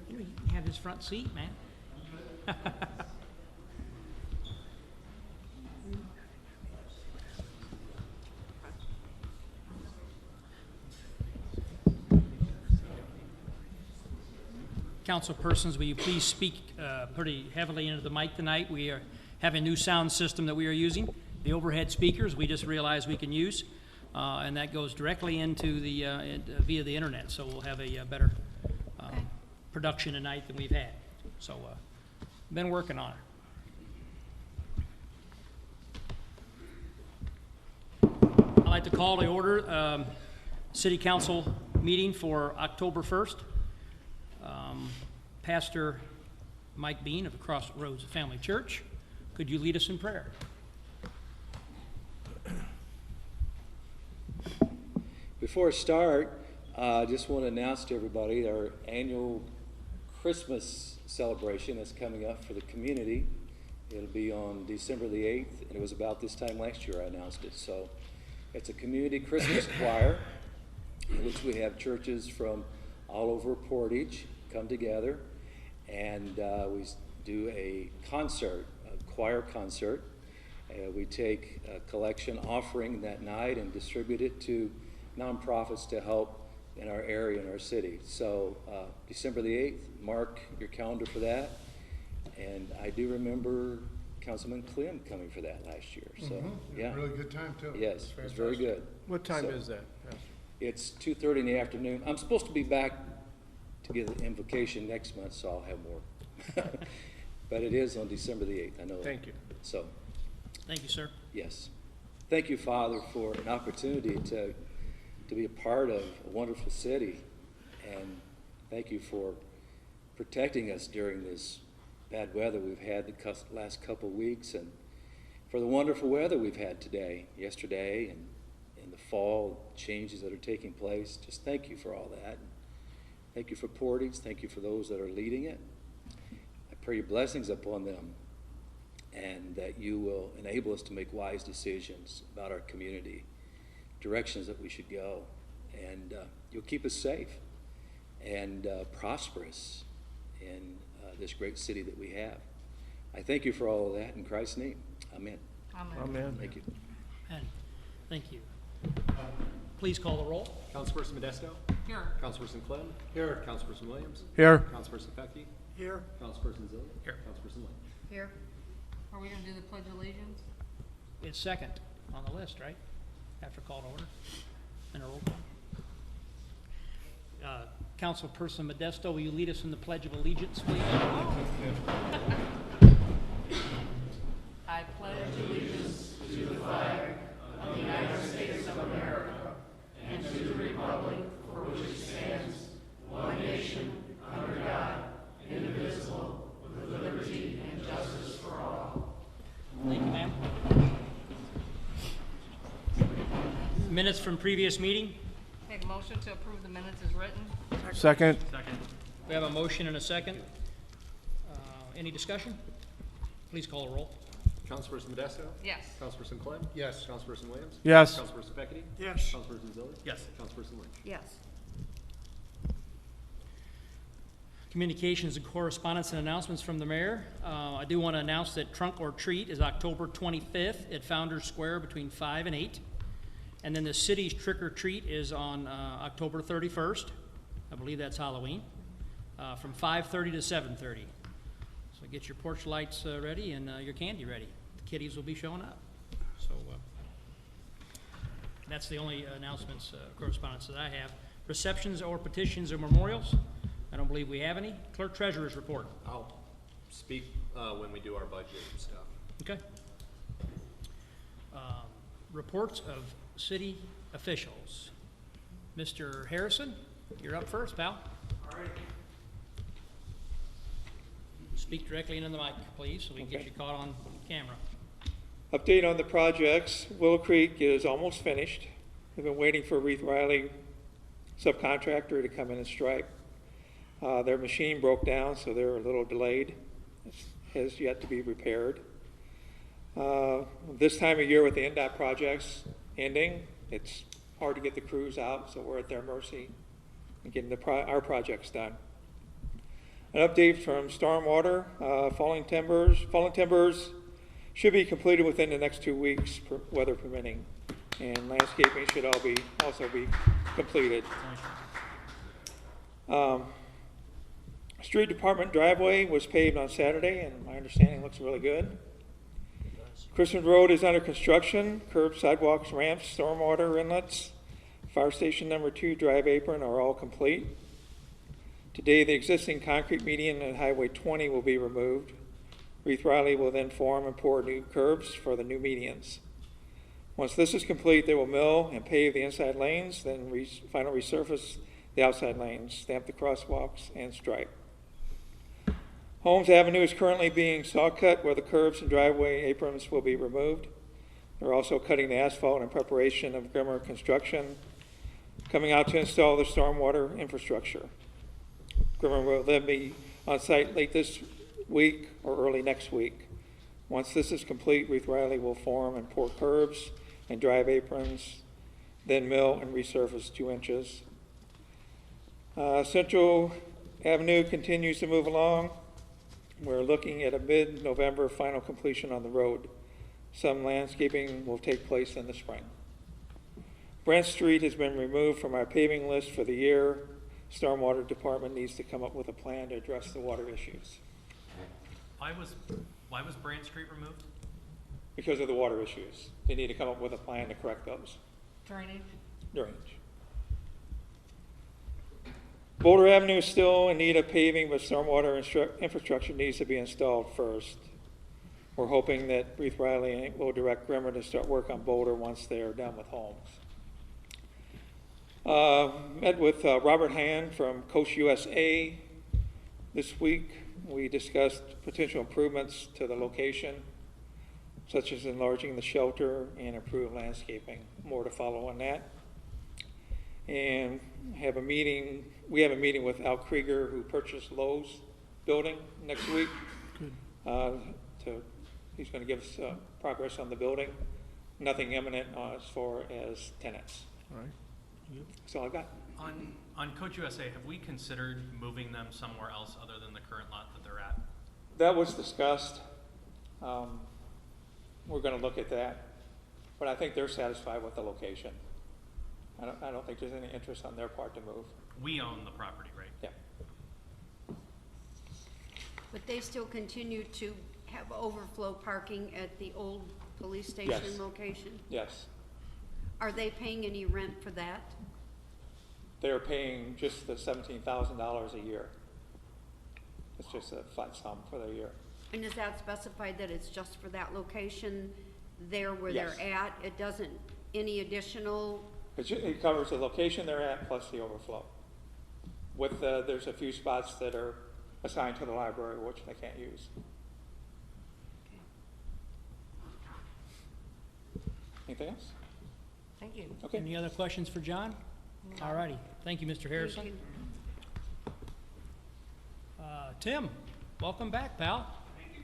You can have his front seat, man. Council persons, will you please speak pretty heavily into the mic tonight? We have a new sound system that we are using. The overhead speakers we just realized we can use, and that goes directly into the via the internet. So we'll have a better production tonight than we've had. So been working on it. I'd like to call to order City Council meeting for October 1st. Pastor Mike Bean of Crossroads Family Church, could you lead us in prayer? Before I start, I just want to announce to everybody our annual Christmas celebration is coming up for the community. It'll be on December the 8th, and it was about this time last year I announced it. So it's a community Christmas choir, in which we have churches from all over Portage come together, and we do a concert, a choir concert. We take a collection offering that night and distribute it to nonprofits to help in our area, in our city. So December the 8th, mark your calendar for that. And I do remember Councilman Clem coming for that last year. So yeah, really good time too. Yes, it was very good. What time So, is that? It's 2:30 in the afternoon. I'm supposed to be back to get an invocation next month, so I'll have more. But it is on December the 8th, I know. Thank you. So, Thank you, sir. yes. Thank you, Father, for an opportunity to be a part of a wonderful city. And thank you for protecting us during this bad weather we've had the last couple weeks, and for the wonderful weather we've had today, yesterday, and in the fall changes that are taking place. Just thank you for all that. Thank you for Portage. Thank you for those that are leading it. I pray your blessings upon them, and that you will enable us to make wise decisions about our community, directions that we should go, and you'll keep us safe and prosperous in this great city that we have. I thank you for all of that in Christ's name. Amen. Amen. Amen. Thank you. And thank you. Please call the roll. Councilperson Modesto? Here. Councilperson Clem? Here. Councilperson Williams? Here. Councilperson Pecky? Here. Councilperson Zilli? Here. Councilperson Lynch? Here. Are we gonna do the Pledge of Allegiance? It's second on the list, right? After call to order and a roll call. Councilperson Modesto, will you lead us in the Pledge of Allegiance, please? I pledge allegiance to the flag of the United States of America and to the republic for which it stands, one nation, under God, indivisible, with liberty and justice for all. Thank you, ma'am. Minutes from previous meeting. Make a motion to approve the minutes as written. Second. We have a motion and a second. Any discussion? Please call the roll. Councilperson Modesto? Yes. Councilperson Clem? Yes. Councilperson Williams? Yes. Councilperson Pecky? Yes. Councilperson Zilli? Yes. Councilperson Lynch? Yes. Communications and correspondence and announcements from the mayor. I do want to announce that Trunk or Treat is October 25th at Founders Square between 5 and 8. And then the city's Trick or Treat is on October 31st. I believe that's Halloween, from 5:30 to 7:30. So get your porch lights ready and your candy ready. The kiddies will be showing up. So that's the only announcements, correspondence that I have. Receptions or petitions or memorials? I don't believe we have any. Clerk Treasurer's report. I'll speak when we do our budget and stuff. Okay. Reports of city officials. Mr. Harrison, you're up first, pal. All right. Speak directly into the mic, please, so we can get you caught on camera. Update on the projects. Willow Creek is almost finished. We've been waiting for Reith Riley subcontractor to come in and stripe. Their machine broke down, so they're a little delayed. It has yet to be repaired. This time of year with the NDOT projects ending, it's hard to get the crews out, so we're at their mercy in getting our projects done. An update from stormwater, fallen timbers should be completed within the next 2 weeks, weather permitting, and landscaping should also be completed. Street department driveway was paved on Saturday, and my understanding looks really good. Christmas Road is under construction. Curbs, sidewalks, ramps, stormwater inlets, fire station number 2, drive apron are all complete. Today, the existing concrete median at Highway 20 will be removed. Reith Riley will then form and pour new curbs for the new medians. Once this is complete, they will mill and pave the inside lanes, then final resurface the outside lanes, stamp the crosswalks, and stripe. Holmes Avenue is currently being saw cut where the curbs and driveway aprons will be removed. They're also cutting the asphalt in preparation of Grimmer construction, coming out to install the stormwater infrastructure. Grimmer will then be on site late this week or early next week. Once this is complete, Reith Riley will form and pour curbs and drive aprons, then mill and resurface 2 inches. Central Avenue continues to move along. We're looking at a mid-November final completion on the road. Some landscaping will take place in the spring. Brent Street has been removed from our paving list for the year. Stormwater Department needs to come up with a plan to address the water issues Why was Brant Street removed? because of the water issues. They need to come up with a plan to correct those. Drainage? Drainage. Boulder Avenue is still in need of paving, but stormwater infrastructure needs to be installed first. We're hoping that Reith Riley will direct Grimmer to start work on Boulder once they're done with Holmes. Met with Robert Hand from Coast USA this week. We discussed potential improvements to the location, such as enlarging the shelter and improved landscaping. More to follow on that. And we have a meeting with Al Krieger, who purchased Lowe's building, next week. He's going to give us progress on the building. Nothing imminent as far as tenants. All right. That's all I've got. On Coach USA, have we considered moving them somewhere else other than the current lot that they're at? That was discussed. We're going to look at that, but I think they're satisfied with the location. I don't think there's any interest on their part to move. We own the property, right? Yeah. But they still continue to have overflow parking at the old police station Yes. location? Yes. Are they paying any rent for that? They're paying just the $17,000 a year. It's just a flat sum for the year. And is that specified that it's just for that location there where Yes. they're at? It doesn't, any additional? It covers the location they're at plus the overflow. With there's a few spots that are assigned to the library which they can't use. Anything else? Thank you. Okay. Any other questions for John? All righty. Thank you, Mr. Harrison. Thank you. Tim, welcome back, pal. Thank you.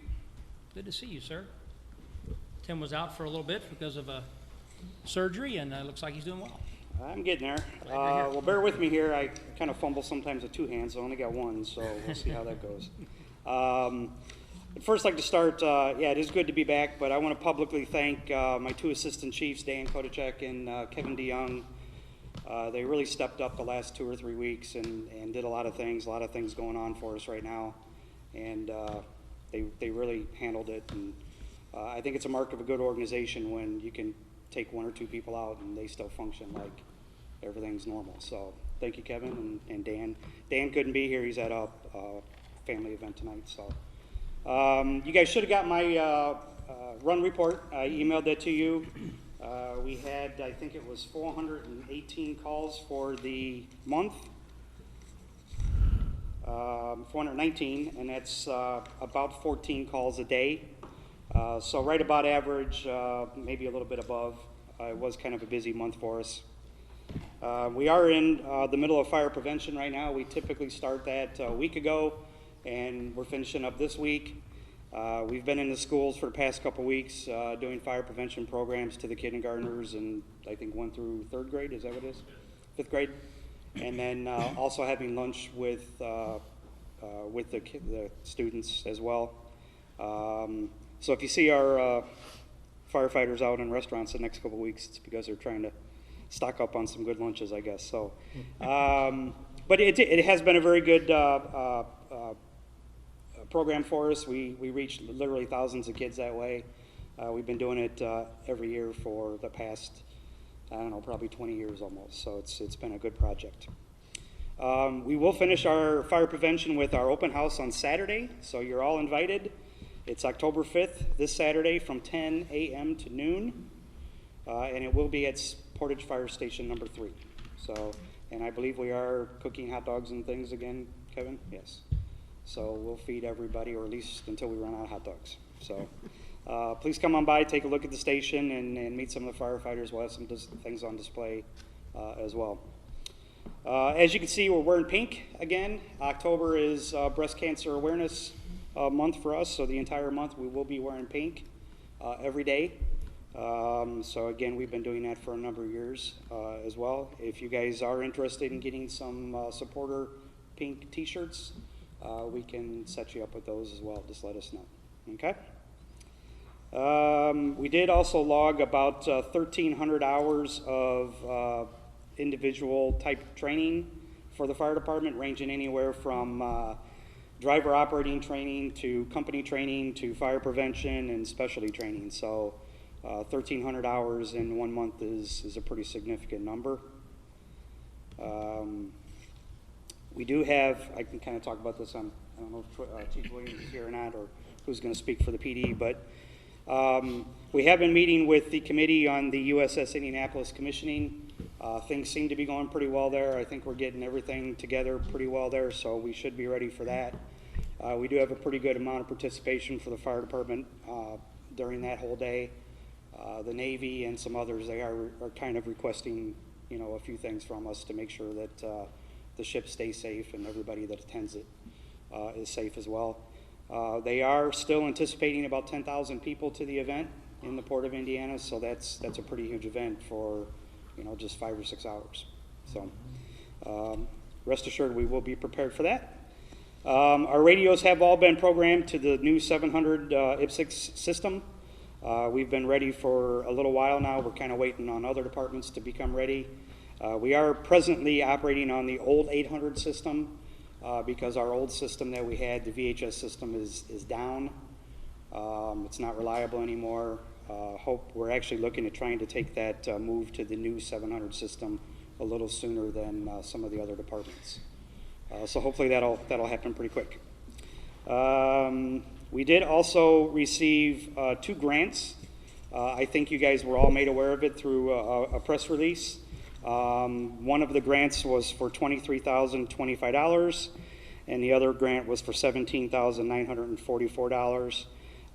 Good to see you, sir. Tim was out for a little bit because of a surgery, and looks like he's doing well. I'm getting there. Glad you're here. Well, bear with me here. I kind of fumble sometimes with 2 hands. I only got one, so we'll see how that goes. I'd first like to start, yeah, it is good to be back, but I want to publicly thank my 2 assistant chiefs, Dan Kodachek and Kevin DeYoung. They really stepped up the last 2 or 3 weeks and did a lot of things going on for us right now. And they really handled it. And I think it's a mark of a good organization when you can take 1 or 2 people out and they still function like everything's normal. So thank you, Kevin and Dan. Dan couldn't be here. He's at a family event tonight. So you guys should have got my run report. I emailed that to you. We had, I think it was 418 calls for the month. 419, and that's about 14 calls a day. So right about average, maybe a little bit above. It was kind of a busy month for us. We are in the middle of fire prevention right now. We typically start that a week ago, and we're finishing up this week. We've been in the schools for the past couple weeks doing fire prevention programs to the kindergartners and I think 1 through 3rd grade, is that what it is? 5th grade? And then also having lunch with the students as well. So if you see our firefighters out in restaurants the next couple weeks, it's because they're trying to stock up on some good lunches, I guess. So, but it has been a very good program for us. We reach literally thousands of kids that way. We've been doing it every year for the past, I don't know, probably 20 years almost. So it's been a good project. We will finish our fire prevention with our open house on Saturday, so you're all invited. It's October 5th, this Saturday, from 10 a.m. to noon, and it will be at Portage Fire Station number 3. So, and I believe we are cooking hot dogs and things again, Kevin? Yes. So we'll feed everybody, or at least until we run out of hot dogs. So please come on by, take a look at the station, and meet some of the firefighters. We'll have some things on display as well. As you can see, we're wearing pink again. October is Breast Cancer Awareness Month for us, so the entire month we will be wearing pink every day. So again, we've been doing that for a number of years as well. If you guys are interested in getting some supporter pink t-shirts, we can set you up with those as well. Just let us know. Okay? We did also log about 1,300 hours of individual type training for the fire department, ranging anywhere from driver operating training to company training to fire prevention and specialty training. So 1,300 hours in 1 month is a pretty significant number. We do have, I can kind of talk about this, I don't know if Chief Williams is here or not, or who's going to speak for the PD, but we have been meeting with the committee on the USS Indianapolis commissioning. Things seem to be going pretty well there. I think we're getting everything together pretty well there, so we should be ready for that. We do have a pretty good amount of participation for the fire department during that whole day. The Navy and some others, they are kind of requesting, you know, a few things from us to make sure that the ship stays safe and everybody that attends it is safe as well. They are still anticipating about 10,000 people to the event in the Port of Indiana, so that's a pretty huge event for, you know, just 5 or 6 hours. So rest assured we will be prepared for that. Our radios have all been programmed to the new 700 IPSC system. We've been ready for a little while now. We're kind of waiting on other departments to become ready. We are presently operating on the old 800 system because our old system that we had, the VHS system, is down. It's not reliable anymore. We're actually looking at trying to take that move to the new 700 system a little sooner than some of the other departments. So hopefully that'll happen pretty quick. We did also receive 2 grants. I think you guys were all made aware of it through a press release. One of the grants was for $23,025, and the other grant was for $17,944.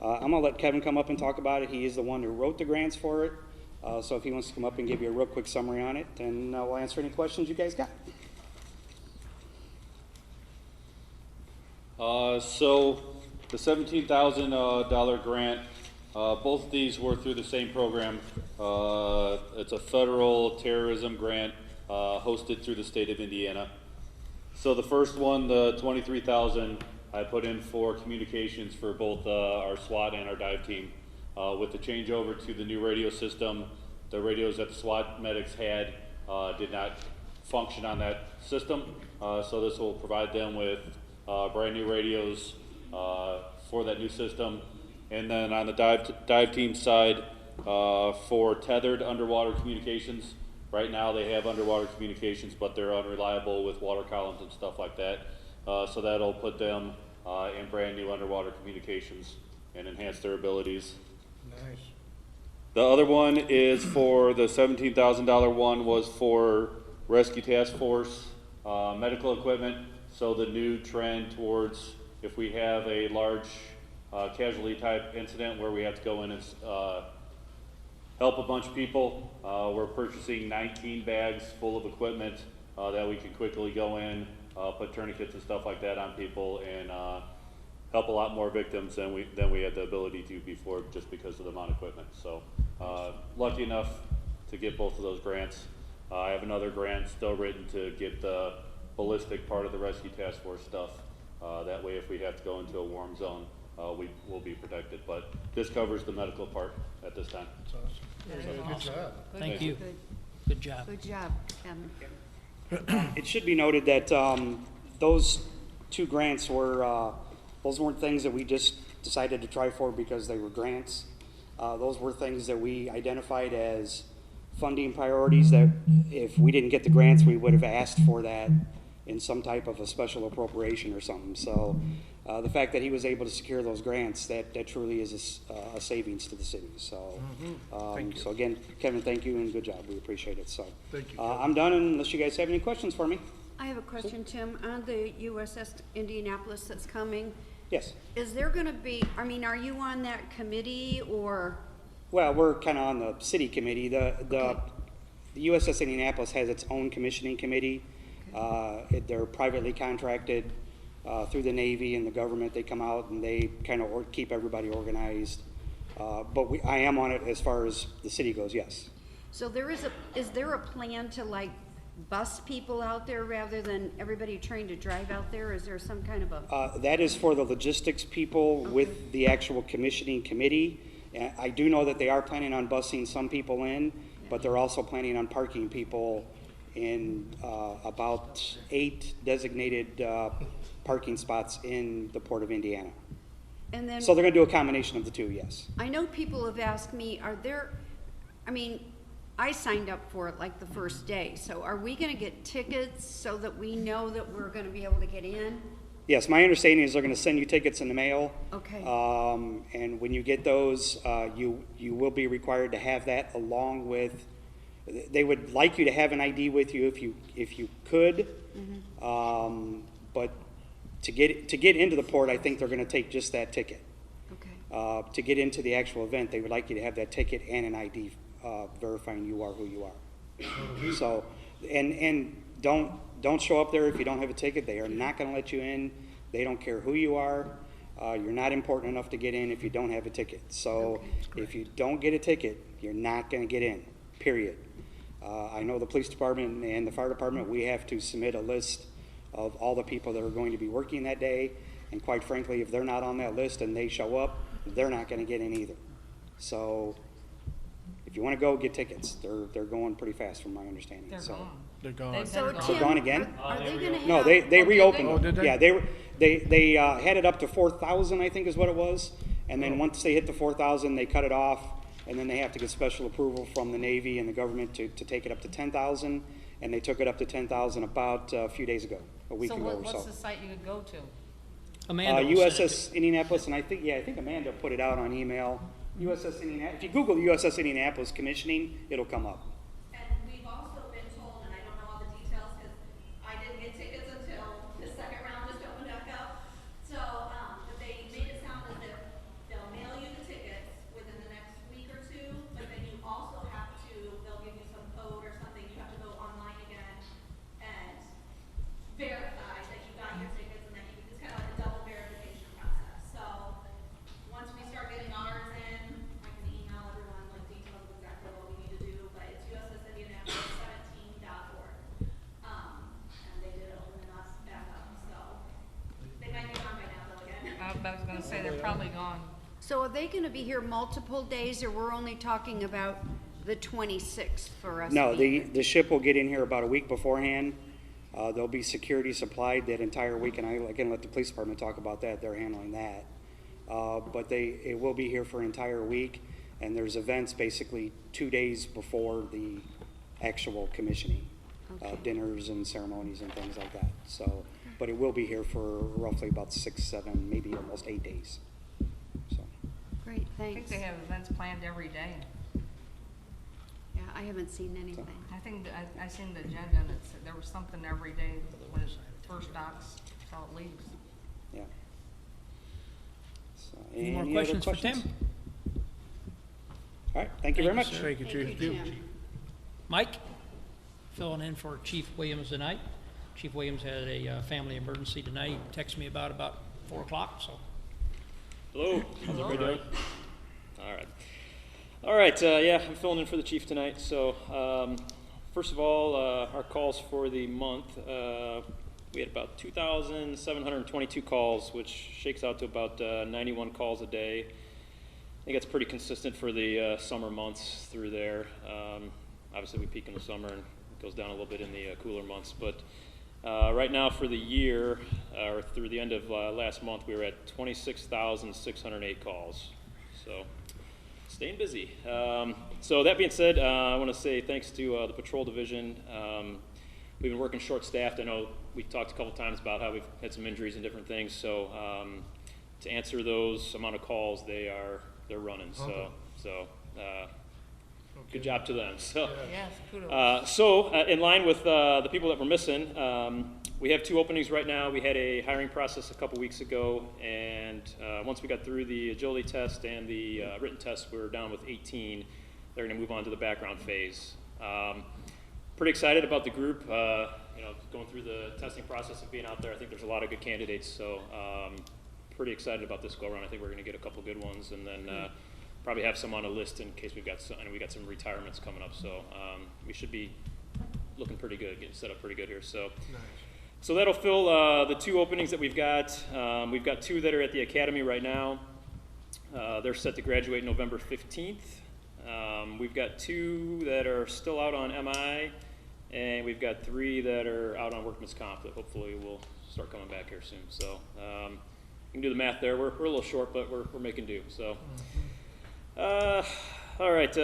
I'm going to let Kevin come up and talk about it. He is the one who wrote the grants for it. So if he wants to come up and give you a real quick summary on it, then we'll answer any questions you guys got. So the $17,000 grant, both of these were through the same program. It's a federal terrorism grant hosted through the state of Indiana. So the first one, the $23,000, I put in for communications for both our SWAT and our dive team. With the changeover to the new radio system, the radios that the SWAT medics had did not function on that system. So this will provide them with brand new radios for that new system. And then on the dive team side, for tethered underwater communications, right now they have underwater communications, but they're unreliable with water columns and stuff like that. So that'll put them in brand new underwater communications and enhance their abilities. Nice. The other one is for the $17,000 one was for Rescue Task Force medical equipment. So the new trend towards if we have a large casualty type incident where we have to go in and help a bunch of people, we're purchasing 19 bags full of equipment that we can quickly go in, put tourniquets and stuff like that on people and help a lot more victims than we had the ability to before, just because of the amount of equipment. So, lucky enough to get both of those grants. I have another grant still written to get the ballistic part of the rescue task force stuff. That way, if we have to go into a warm zone, we will be protected. But this covers the medical part at this time. Good job. Thank Thank you. Good, Good job. good job, Kevin. It should be noted that those two grants were, those weren't things that we just decided to try for because they were grants. Those were things that we identified as funding priorities that if we didn't get the grants, we would have asked for that in some type of a special appropriation or something. So the fact that he was able to secure those grants, that truly is a savings to the city. So, so again, Kevin, thank you and good job. We appreciate it. So Thank you, I'm done unless you guys have any questions for me. I have a question, Tim, on the USS Indianapolis that's coming. Yes. Is there gonna be, I mean, are you on that committee or, Well, we're kind of on the city committee. The Okay. USS Indianapolis has its own commissioning committee. They're privately contracted through the Navy and the government. They come out and they kind of keep everybody organized. But I am on it as far as the city goes, yes. so is there a plan to like bus people out there rather than everybody trying to drive out there? Is there some kind of a, That is for the logistics people with the actual commissioning committee. I do know that they are planning on busing some people in, but they're also planning on parking people in about 8 designated parking spots in the Port of Indiana. and then, So they're gonna do a combination of the two, yes. I know people have asked me, are there, I mean, I signed up for it like the first day, so are we gonna get tickets so that we know that we're gonna be able to get in? Yes, my understanding is they're gonna send you tickets in the mail. Okay. And when you get those, you will be required to have that along with, they would like you to have an ID with you if you could. But to get into the port, I think they're gonna take just that ticket. Okay. To get into the actual event, they would like you to have that ticket and an ID verifying you are who you are. So, and don't show up there if you don't have a ticket. They are not going to let you in. They don't care who you are. You're not important enough to get in if you don't have a ticket. So if you don't get a ticket, you're not going to get in, period. I know the police department and the fire department, we have to submit a list of all the people that are going to be working that day. And quite frankly, if they're not on that list and they show up, they're not going to get in either. So if you want to go, get tickets. They're going pretty fast from my understanding. They're So. gone. They're gone. They've So been gone. Tim, gone again? are they gonna have? No, they oh, did reopened. Oh, did they? Yeah, they had it up to 4,000, I think is what it was. And then once they hit the 4,000, they cut it off. And then they have to get special approval from the Navy and the government to take it up to 10,000. And they took it up to 10,000 about a few days ago, a week So ago or what's so. the site you could go to? Amanda will send it USS Indianapolis, and I think Amanda put it out on email. USS Indianapolis, if you Google USS Indianapolis commissioning, it'll come up. And we've also been told, and I don't know all the details because I didn't get tickets until the second round just opened back up. So, but they made it sound as if they'll mail you the tickets within the next week or two, but then you also have to, they'll give you some code or something, you have to go online again and verify that you got your tickets and that you, it's kind of like a double verification process. So, once we start getting ours in, I can email everyone like details of exactly what we need to do, but it's USSIndianapolis17.org. And they did open us back up, so they might be gone by now though again. I was gonna say they're probably gone. So are they gonna be here multiple days, or we're only talking about the 26th for us? No, to be here? the ship will get in here about a week beforehand. There'll be security supplied that entire week, and I can let the police department talk about that. They're handling that. But it will be here for an entire week, and there's events basically 2 days before the actual commissioning, dinners and ceremonies and things like that. So, but it will be here for roughly about 6, 7, maybe almost 8 days. So, Great, I think thanks. they have events planned every day. Yeah, I haven't seen anything. I think, I seen the agenda and it's, there was something every day when it first docks, till it leaves. yeah. So, Any more other questions for Tim? All right, thank you very much. sir. Thank you, Thank you, Chief. Tim. Mike, filling in for Chief Williams tonight. Chief Williams had a family emergency tonight. He texted me about 4 o'clock, so Hello, how's everybody doing? All right, yeah, I'm filling in for the chief tonight. So, first of all, our calls for the month, we had about 2,722 calls, which shakes out to about 91 calls a day. I think that's pretty consistent for the summer months through there. Obviously, we peak in the summer and it goes down a little bit in the cooler months. But right now for the year, or through the end of last month, we were at 26,608 calls. So staying busy. So that being said, I want to say thanks to the patrol division. We've been working short-staffed. I know we talked a couple times about how we've had some injuries and different things. So to answer those amount of calls, they're running. So good job to them. So Yes, kudos. in line with the people that were missing, we have 2 openings right now. We had a hiring process a couple weeks ago, and once we got through the agility test and the written test, we were down with 18. They're going to move on to the background phase. Pretty excited about the group. Going through the testing process and being out there, I think there's a lot of good candidates. So pretty excited about this go around. I think we're going to get a couple good ones, and then probably have some on a list in case we got some retirements coming up. So we should be looking pretty good, getting set up pretty good here. So. Nice. So that'll fill the 2 openings that we've got. We've got 2 that are at the academy right now. They're set to graduate November 15th. We've got 2 that are still out on MI, and we've got 3 that are out on workman's comp that hopefully will start coming back here soon. So you can do the math there. We're a little short, but we're making do. So. All right,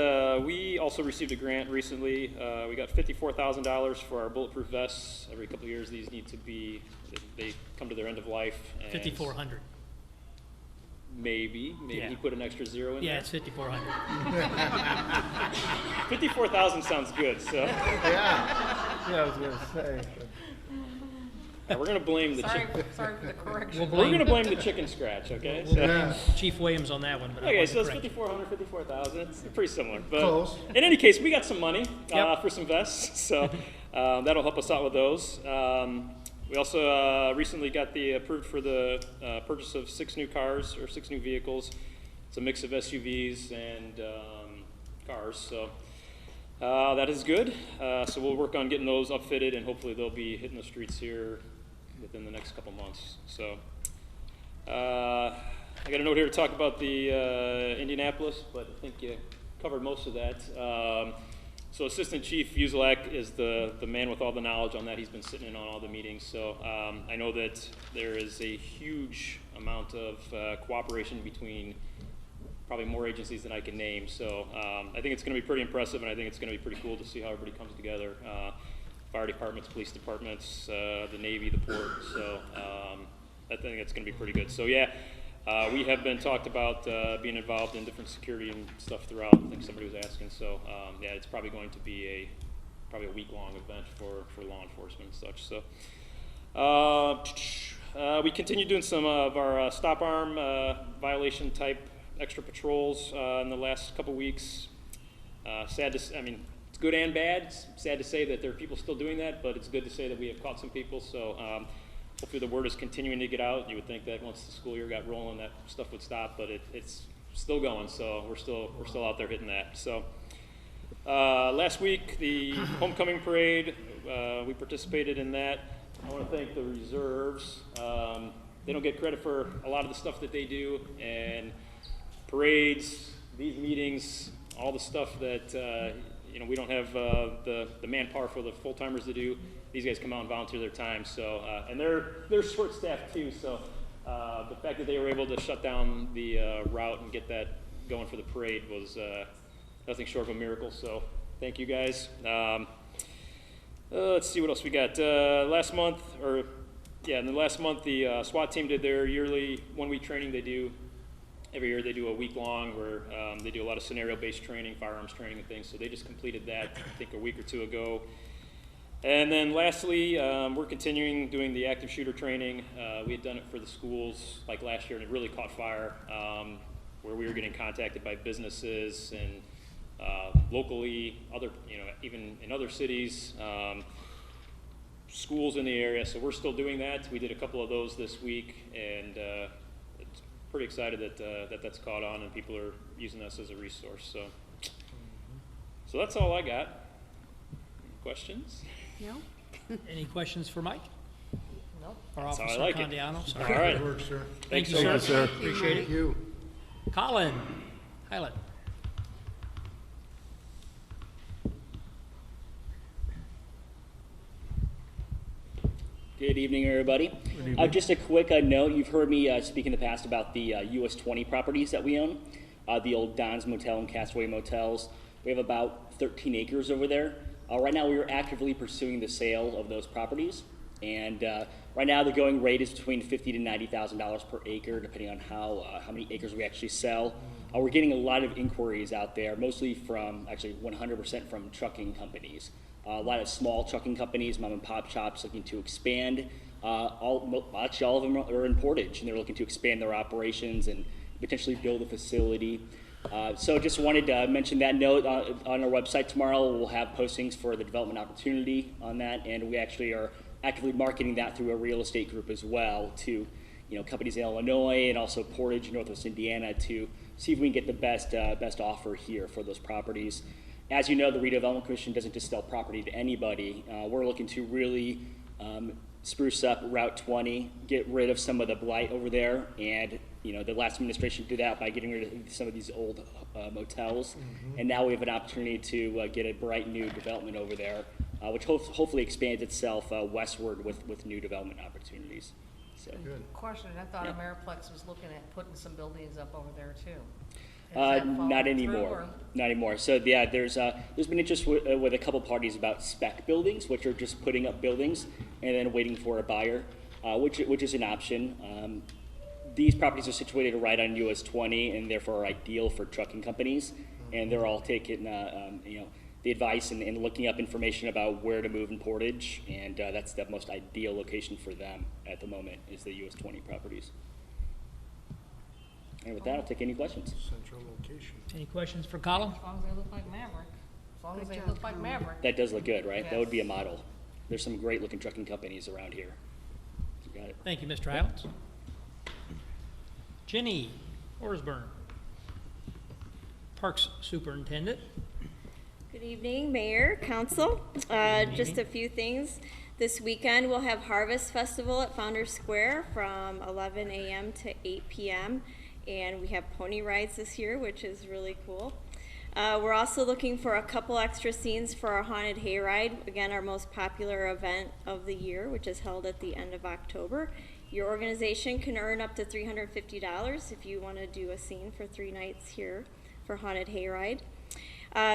we also received a grant recently. We got $54,000 for our bulletproof vests. Every couple of years, these need to be, they come to their end of life. And 5,400. Maybe Yeah. you put an extra 0 in Yeah, there? it's 5,400. 54,000 sounds good, so. Yeah, I was gonna say. We're gonna blame the Sorry for the correction. We're gonna blame the chicken scratch, okay? We'll So- blame Chief Williams on that one, but I Okay, want so to it's correct you. 5,400, 54,000. It's pretty similar. But Close. in any case, we got some money Yep. for some vests, so that'll help us out with those. We also recently got approved for the purchase of 6 new cars or 6 new vehicles. It's a mix of SUVs and cars, so that is good. So we'll work on getting those upfitted, and hopefully they'll be hitting the streets here within the next couple months. So I got a note here to talk about the Indianapolis, but I think you covered most of that. So Assistant Chief Uzelak is the man with all the knowledge on that. He's been sitting in on all the meetings. So I know that there is a huge amount of cooperation between probably more agencies than I can name. So I think it's going to be pretty impressive, and I think it's going to be pretty cool to see how everybody comes together. Fire departments, police departments, the Navy, the port. So I think it's going to be pretty good. So yeah, we have been talked about being involved in different security and stuff throughout. I think somebody was asking. So yeah, it's probably going to be probably a week-long event for law enforcement and such. So we continue doing some of our stop arm violation type extra patrols in the last couple weeks. It's good and bad. It's sad to say that there are people still doing that, but it's good to say that we have caught some people. So hopefully the word is continuing to get out. You would think that once the school year got rolling, that stuff would stop, but it's still going. So we're still out there hitting that. So last week, the homecoming parade, we participated in that. I want to thank the reserves. They don't get credit for a lot of the stuff that they do, and parades, these meetings, all the stuff that we don't have the manpower for the full timers to do. These guys come out and volunteer their time. So and they're short staffed too. So the fact that they were able to shut down the route and get that going for the parade was nothing short of a miracle. So thank you guys. Let's see what else we got. In the last month, the SWAT team did their yearly 1-week training. They do every year. They do a week long where they do a lot of scenario-based training, firearms training and things. So they just completed that, I think, a week or 2 ago. And then lastly, we're continuing doing the active shooter training. We had done it for the schools like last year, and it really caught fire, where we were getting contacted by businesses and locally, even in other cities, schools in the area. So we're still doing that. We did a couple of those this week, and it's pretty excited that that's caught on and people are using us as a resource. So that's all I got. Questions? No? Any questions for Mike? Nope. Or That's how I Officer like it. Condiano? All Sorry. right. Good work, sir. Thank you, Thanks sir. so much. Appreciate it. Thank you. Colin Highland. Good evening, everybody. Just a quick note, you've heard me speak in the past about the US 20 properties that we own, the old Don's Motel and Castaway Motels. We have about 13 acres over there. Right now we are actively pursuing the sale of those properties, and right now the going rate is between $50,000 to $90,000 per acre, depending on how many acres we actually sell. We're getting a lot of inquiries out there, mostly from, actually 100% from trucking companies. A lot of small trucking companies, mom and pop shops looking to expand. Actually, all of them are in Portage, and they're looking to expand their operations and potentially build a facility. So just wanted to mention that note. On our website tomorrow, we'll have postings for the development opportunity on that, and we actually are actively marketing that through a real estate group as well to, companies in Illinois and also Portage, Northwest Indiana, to see if we can get the best offer here for those properties. As you know, the Redevelopment Commission doesn't just sell property to anybody. We're looking to really spruce up Route 20, get rid of some of the blight over there, and the last administration did that by getting rid of some of these old motels, and now we have an opportunity to get a bright new development over there, which hopefully expands itself westward with new development opportunities. So. Question, I thought Ameriplex was looking at putting some buildings up over there too. Has that fallen Not through, anymore. or- Not anymore. So yeah, there's been interest with a couple parties about spec buildings, which are just putting up buildings and then waiting for a buyer, which is an option. These properties are situated right on US 20 and therefore are ideal for trucking companies, and they're all taking the advice and looking up information about where to move in Portage, and that's the most ideal location for them at the moment is the US 20 properties. And with that, I'll take any questions. Central location. Any questions for Colin? As long as they look like Maverick. As long as they Good look job, like Colin. Maverick. That does look good, right? That would be a Yes. model. There's some great looking trucking companies around here. You got it. Thank you, Mr. Highlands. Jenny Orsburn, Parks Superintendent. Good evening, Mayor, Council. Just a few things. This weekend, we'll have Harvest Festival at Founders Square from 11 a.m. to 8 p.m. And we have pony rides this year, which is really cool. We're also looking for a couple extra scenes for our Haunted Hayride, again, our most popular event of the year, which is held at the end of October. Your organization can earn up to $350 if you want to do a scene for 3 nights here for Haunted Hayride.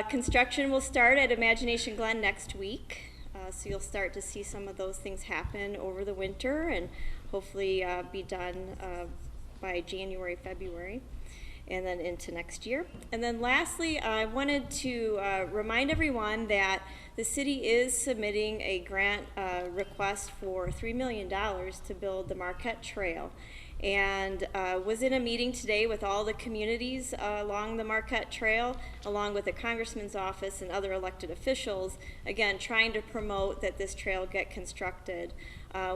Construction will start at Imagination Glen next week, so you'll start to see some of those things happen over the winter and hopefully be done by January, February, and then into next year. And then lastly, I wanted to remind everyone that the city is submitting a grant request for $3 million to build the Marquette Trail. And was in a meeting today with all the communities along the Marquette Trail, along with the Congressman's office and other elected officials, again, trying to promote that this trail get constructed.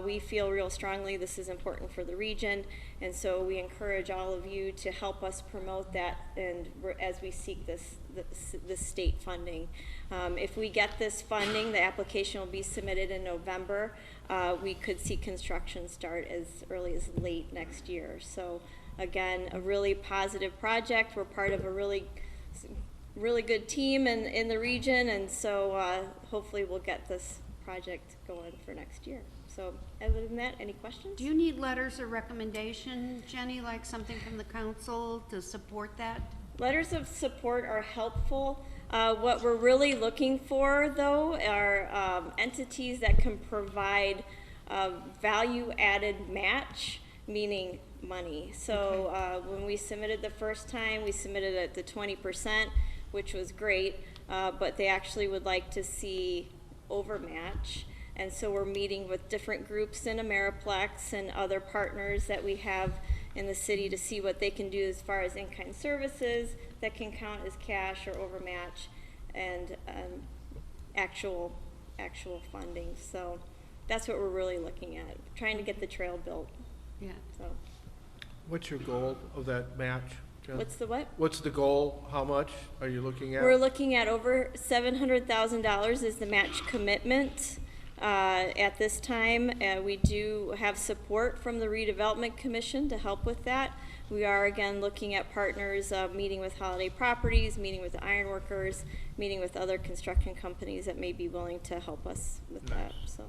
We feel real strongly this is important for the region, and so we encourage all of you to help us promote that and as we seek this state funding. If we get this funding, the application will be submitted in November. We could see construction start as early as late next year. So again, a really positive project. We're part of a really good team in the region, and so hopefully we'll get this project going for next year. So other than that, any questions? Do you need letters of recommendation, Jenny, like something from the council to support that? Letters of support are helpful. What we're really looking for, though, are entities that can provide value-added match, meaning money. So when we submitted the first time, we submitted at the 20%, which was great, but they actually would like to see overmatch. And so we're meeting with different groups in Ameriplex and other partners that we have in the city to see what they can do as far as in-kind services that can count as cash or overmatch and actual funding. So that's what we're really looking at, trying to get the trail built. Yeah. So. What's your goal of that match, Jen? What's the what? What's the goal? How much are you looking at? We're looking at over $700,000 is the match commitment. At this time, we do have support from the Redevelopment Commission to help with that. We are again looking at partners, meeting with Holiday Properties, meeting with the ironworkers, meeting with other construction companies that may be willing to help us with that. So,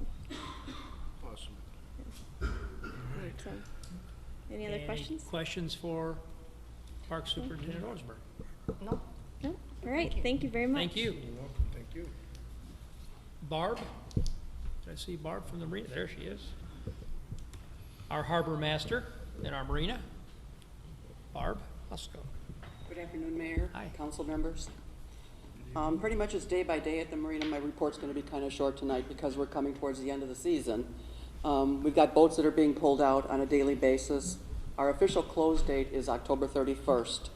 Awesome. so, any other questions? Questions for Park Superintendent Orsberg? No? No? All right, thank you very much. Thank you. You're welcome. Thank you. Barb? Did I see Barb from the marina? There she is. Our harbor master in our marina. Barb, let's go. Good afternoon, Mayor. Hi. Council members. Pretty much it's day by day at the marina. My report's going to be kind of short tonight because we're coming towards the end of the season. We've got boats that are being pulled out on a daily basis. Our official close date is October 31st.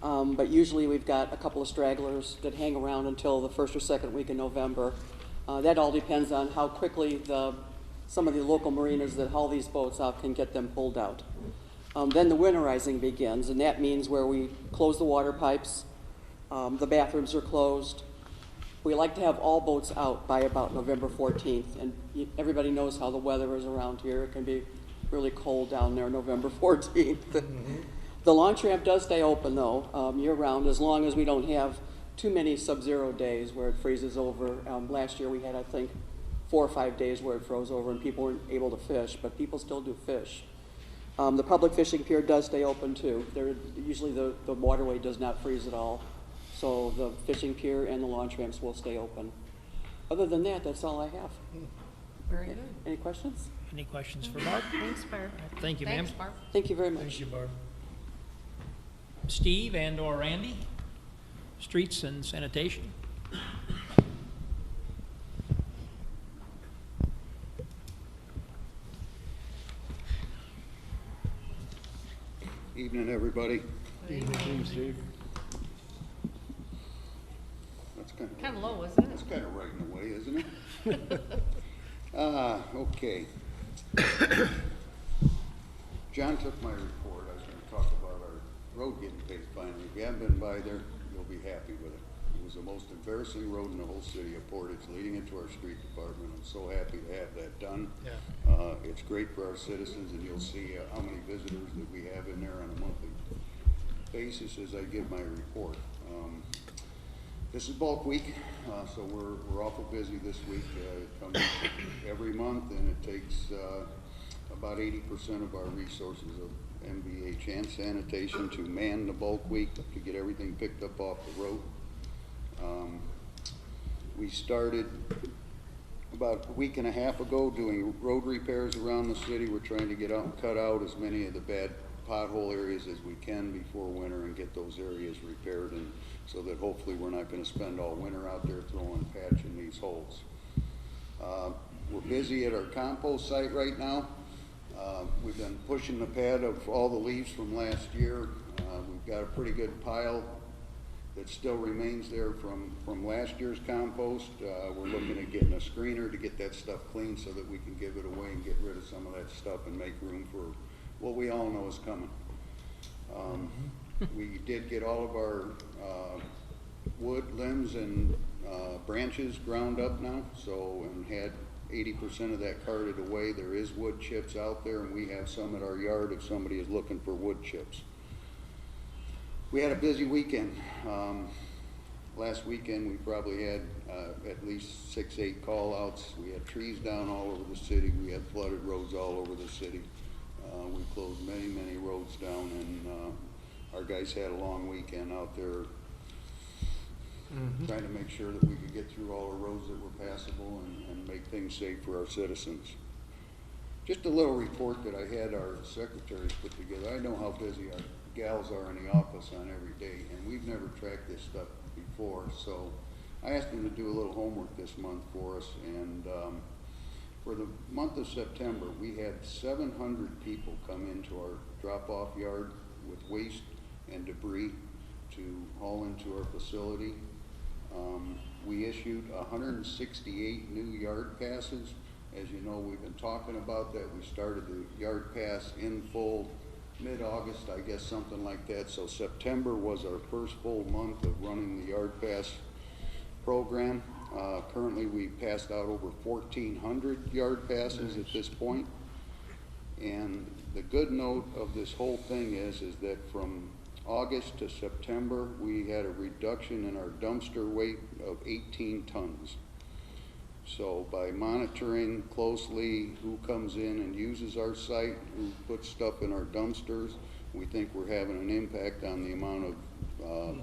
But usually we've got a couple of stragglers that hang around until the first or second week in November. That all depends on how quickly some of the local marinas that haul these boats out can get them pulled out. Then the winterizing begins, and that means where we close the water pipes, the bathrooms are closed. We like to have all boats out by about November 14th, and everybody knows how the weather is around here. It can be really cold down there November 14th. The launch ramp does stay open, though, year-round, as long as we don't have too many sub-zero days where it freezes over. Last year we had, I think, 4 or 5 days where it froze over and people weren't able to fish, but people still do fish. The public fishing pier does stay open too. Usually the waterway does not freeze at all, so the fishing pier and the launch ramps will stay open. Other than that, that's all I have. Very good. Any questions? Any questions for Barb? Thanks, Barb. Thank you, ma'am. Thanks, Barb. Thank you very much. Thank you, Barb. Steve and/or Randy, streets and sanitation. Evening, everybody. Evening, Steve. That's Kind of low, isn't it? That's kind of right in a way, isn't it? Okay. John took my report. I was going to talk about our road getting fixed finally. If you haven't been by there, you'll be happy with it. It was the most embarrassing road in the whole city of Portage leading into our street department. I'm so happy to have that done. Yeah. It's great for our citizens, and you'll see how many visitors that we have in there on a monthly basis as I give my report. This is bulk week, so we're awful busy this week. It comes every month, and it takes about 80% of our resources of MVH and sanitation to man the bulk week to get everything picked up off the road. We started about a week and a half ago doing road repairs around the city. We're trying to get out and cut out as many of the bad pothole areas as we can before winter and get those areas repaired, and so that hopefully we're not going to spend all winter out there throwing patch in these holes. We're busy at our compost site right now. We've been pushing the pad of all the leaves from last year. We've got a pretty good pile that still remains there from last year's compost. We're looking at getting a screener to get that stuff clean so that we can give it away and get rid of some of that stuff and make room for what we all know is coming. We did get all of our wood, limbs, and branches ground up now, so, and had 80% of that carted away. There is wood chips out there, and we have some at our yard if somebody is looking for wood chips. We had a busy weekend. Last weekend we probably had at least 6, 8 call outs. We had trees down all over the city. We had flooded roads all over the city. We closed many, many roads down, and our guys had a long weekend out there trying to make sure that we could get through all the roads that were passable and make things safe for our citizens. Just a little report that I had our secretaries put together. I know how busy our gals are in the office on every day, and we've never tracked this stuff before, so I asked them to do a little homework this month for us, and for the month of September, we had 700 people come into our drop-off yard with waste and debris to haul into our facility. We issued 168 new yard passes. As you know, we've been talking about that. We started the yard pass in full mid-August, I guess, something like that. So September was our first full month of running the Yard Pass program. Currently, we passed out over 1,400 yard passes at this point. And the good note of this whole thing is that from August to September, we had a reduction in our dumpster weight of 18 tons. So by monitoring closely who comes in and uses our site, who puts stuff in our dumpsters, we think we're having an impact on the amount of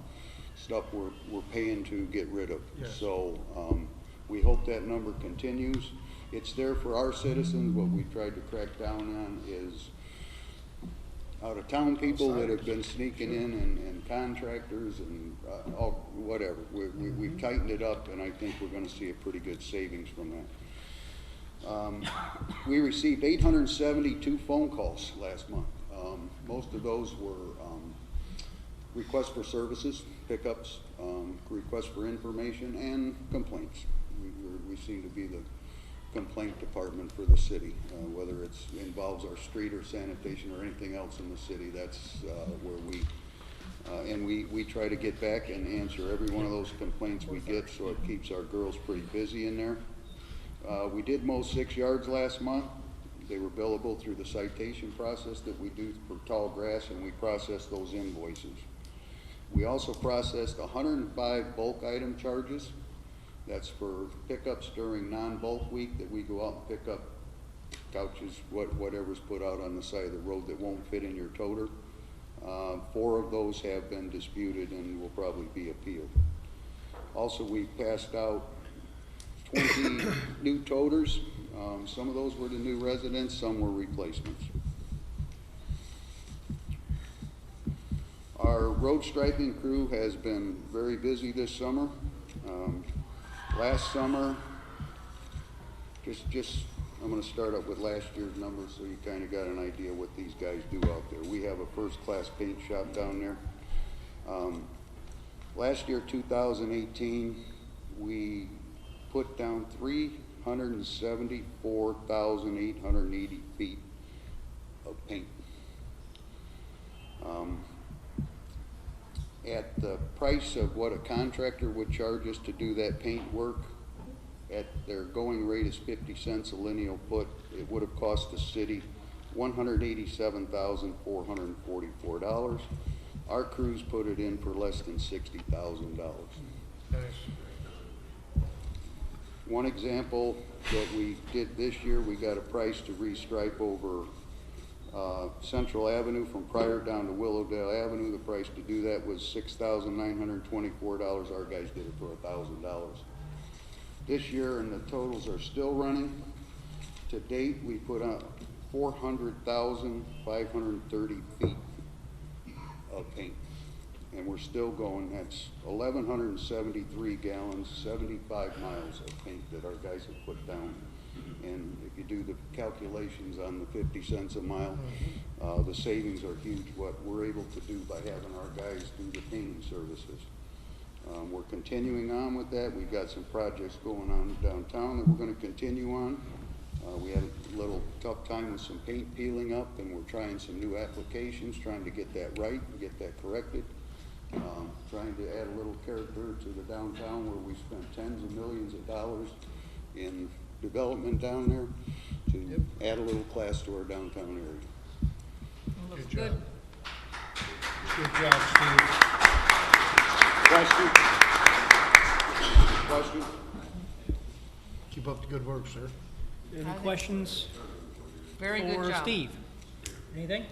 stuff we're paying to get rid of. Yes. So we hope that number continues. It's there for our citizens. What we've tried to crack down on is out-of-town people that have been sneaking in and contractors and all, whatever. We've tightened it up, and I think we're going to see a pretty good savings from that. We received 872 phone calls last month. Most of those were requests for services, pickups, requests for information, and complaints. We seem to be the complaint department for the city, whether it involves our street or sanitation or anything else in the city. That's where we try to get back and answer every one of those complaints we get, so it keeps our girls pretty busy in there. We did mow 6 yards last month. They were billable through the citation process that we do for tall grass, and we process those invoices. We also processed 105 bulk item charges. That's for pickups during non-bulk week, that we go out and pick up couches, whatever's put out on the side of the road that won't fit in your toter. 4 of those have been disputed and will probably be appealed. Also, we passed out 20 new toters. Some of those were to new residents, some were replacements. Our road striping crew has been very busy this summer. Last summer, I'm going to start up with last year's numbers so you kind of got an idea what these guys do out there. We have a first-class paint shop down there. Last year, 2018, we put down 374,880 feet of paint. At the price of what a contractor would charge us to do that paint work, at their going rate is 50 cents a lineal foot, it would have cost the city $187,444. Our crews put it in for less than $60,000. Nice. One example that we did this year, we got a price to restripe over Central Avenue from Pryor down to Willowdale Avenue. The price to do that was $6,924. Our guys did it for $1,000. This year, and the totals are still running, to date we put out 400,530 feet of paint. And we're still going. That's 1,173 gallons, 75 miles of paint that our guys have put down. And if you do the calculations on the 50 cents a mile, the savings are huge, what we're able to do by having our guys do the painting services. We're continuing on with that. We've got some projects going on downtown that we're going to continue on. We had a little tough time with some paint peeling up, and we're trying some new applications, trying to get that right and get that corrected. Trying to add a little character to the downtown where we spent tens of millions of dollars in development down there, to add a little class to our downtown area. Good job. Good job, Steve. Question? Keep up the good work, sir. Any questions Very good for job. Steve? Anything?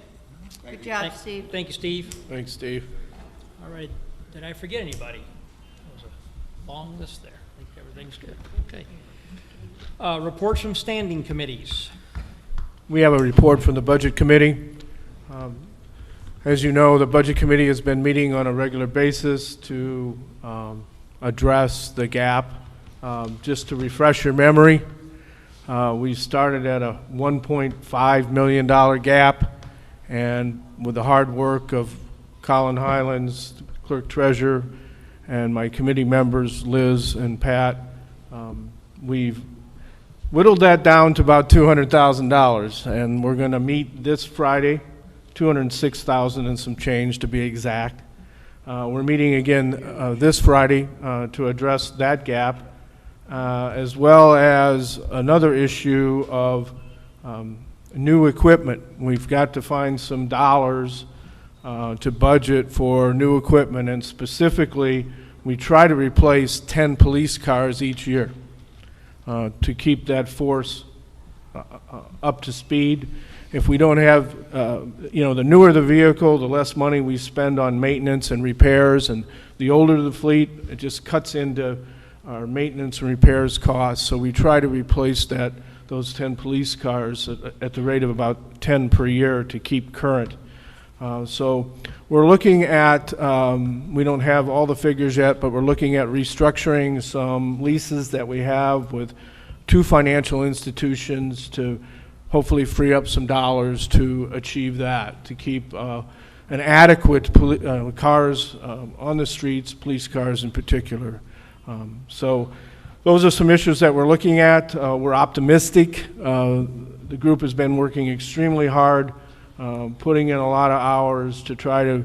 Good job, Steve. Thank you, Steve. Thanks, Steve. All right, did I forget anybody? There was a long list there. I think everything's good. Okay. Reports from standing committees. We have a report from the Budget Committee. As you know, the Budget Committee has been meeting on a regular basis to address the gap. Just to refresh your memory, we started at a $1.5 million gap, and with the hard work of Colin Highlands, Clerk Treasurer, and my committee members, Liz and Pat, we've whittled that down to about $200,000, and we're going to meet this Friday $206,000 and some change to be exact. We're meeting again this Friday to address that gap, as well as another issue of new equipment. We've got to find some dollars to budget for new equipment, and specifically, we try to replace 10 police cars each year to keep that force up to speed. If we don't have, the newer the vehicle, the less money we spend on maintenance and repairs, and the older the fleet, it just cuts into our maintenance and repairs costs. So we try to replace those 10 police cars at the rate of about 10 per year to keep current. So we're looking at, we don't have all the figures yet, but we're looking at restructuring some leases that we have with 2 financial institutions to hopefully free up some dollars to achieve that, to keep an adequate cars on the streets, police cars in particular. So those are some issues that we're looking at. We're optimistic. The group has been working extremely hard, putting in a lot of hours to try to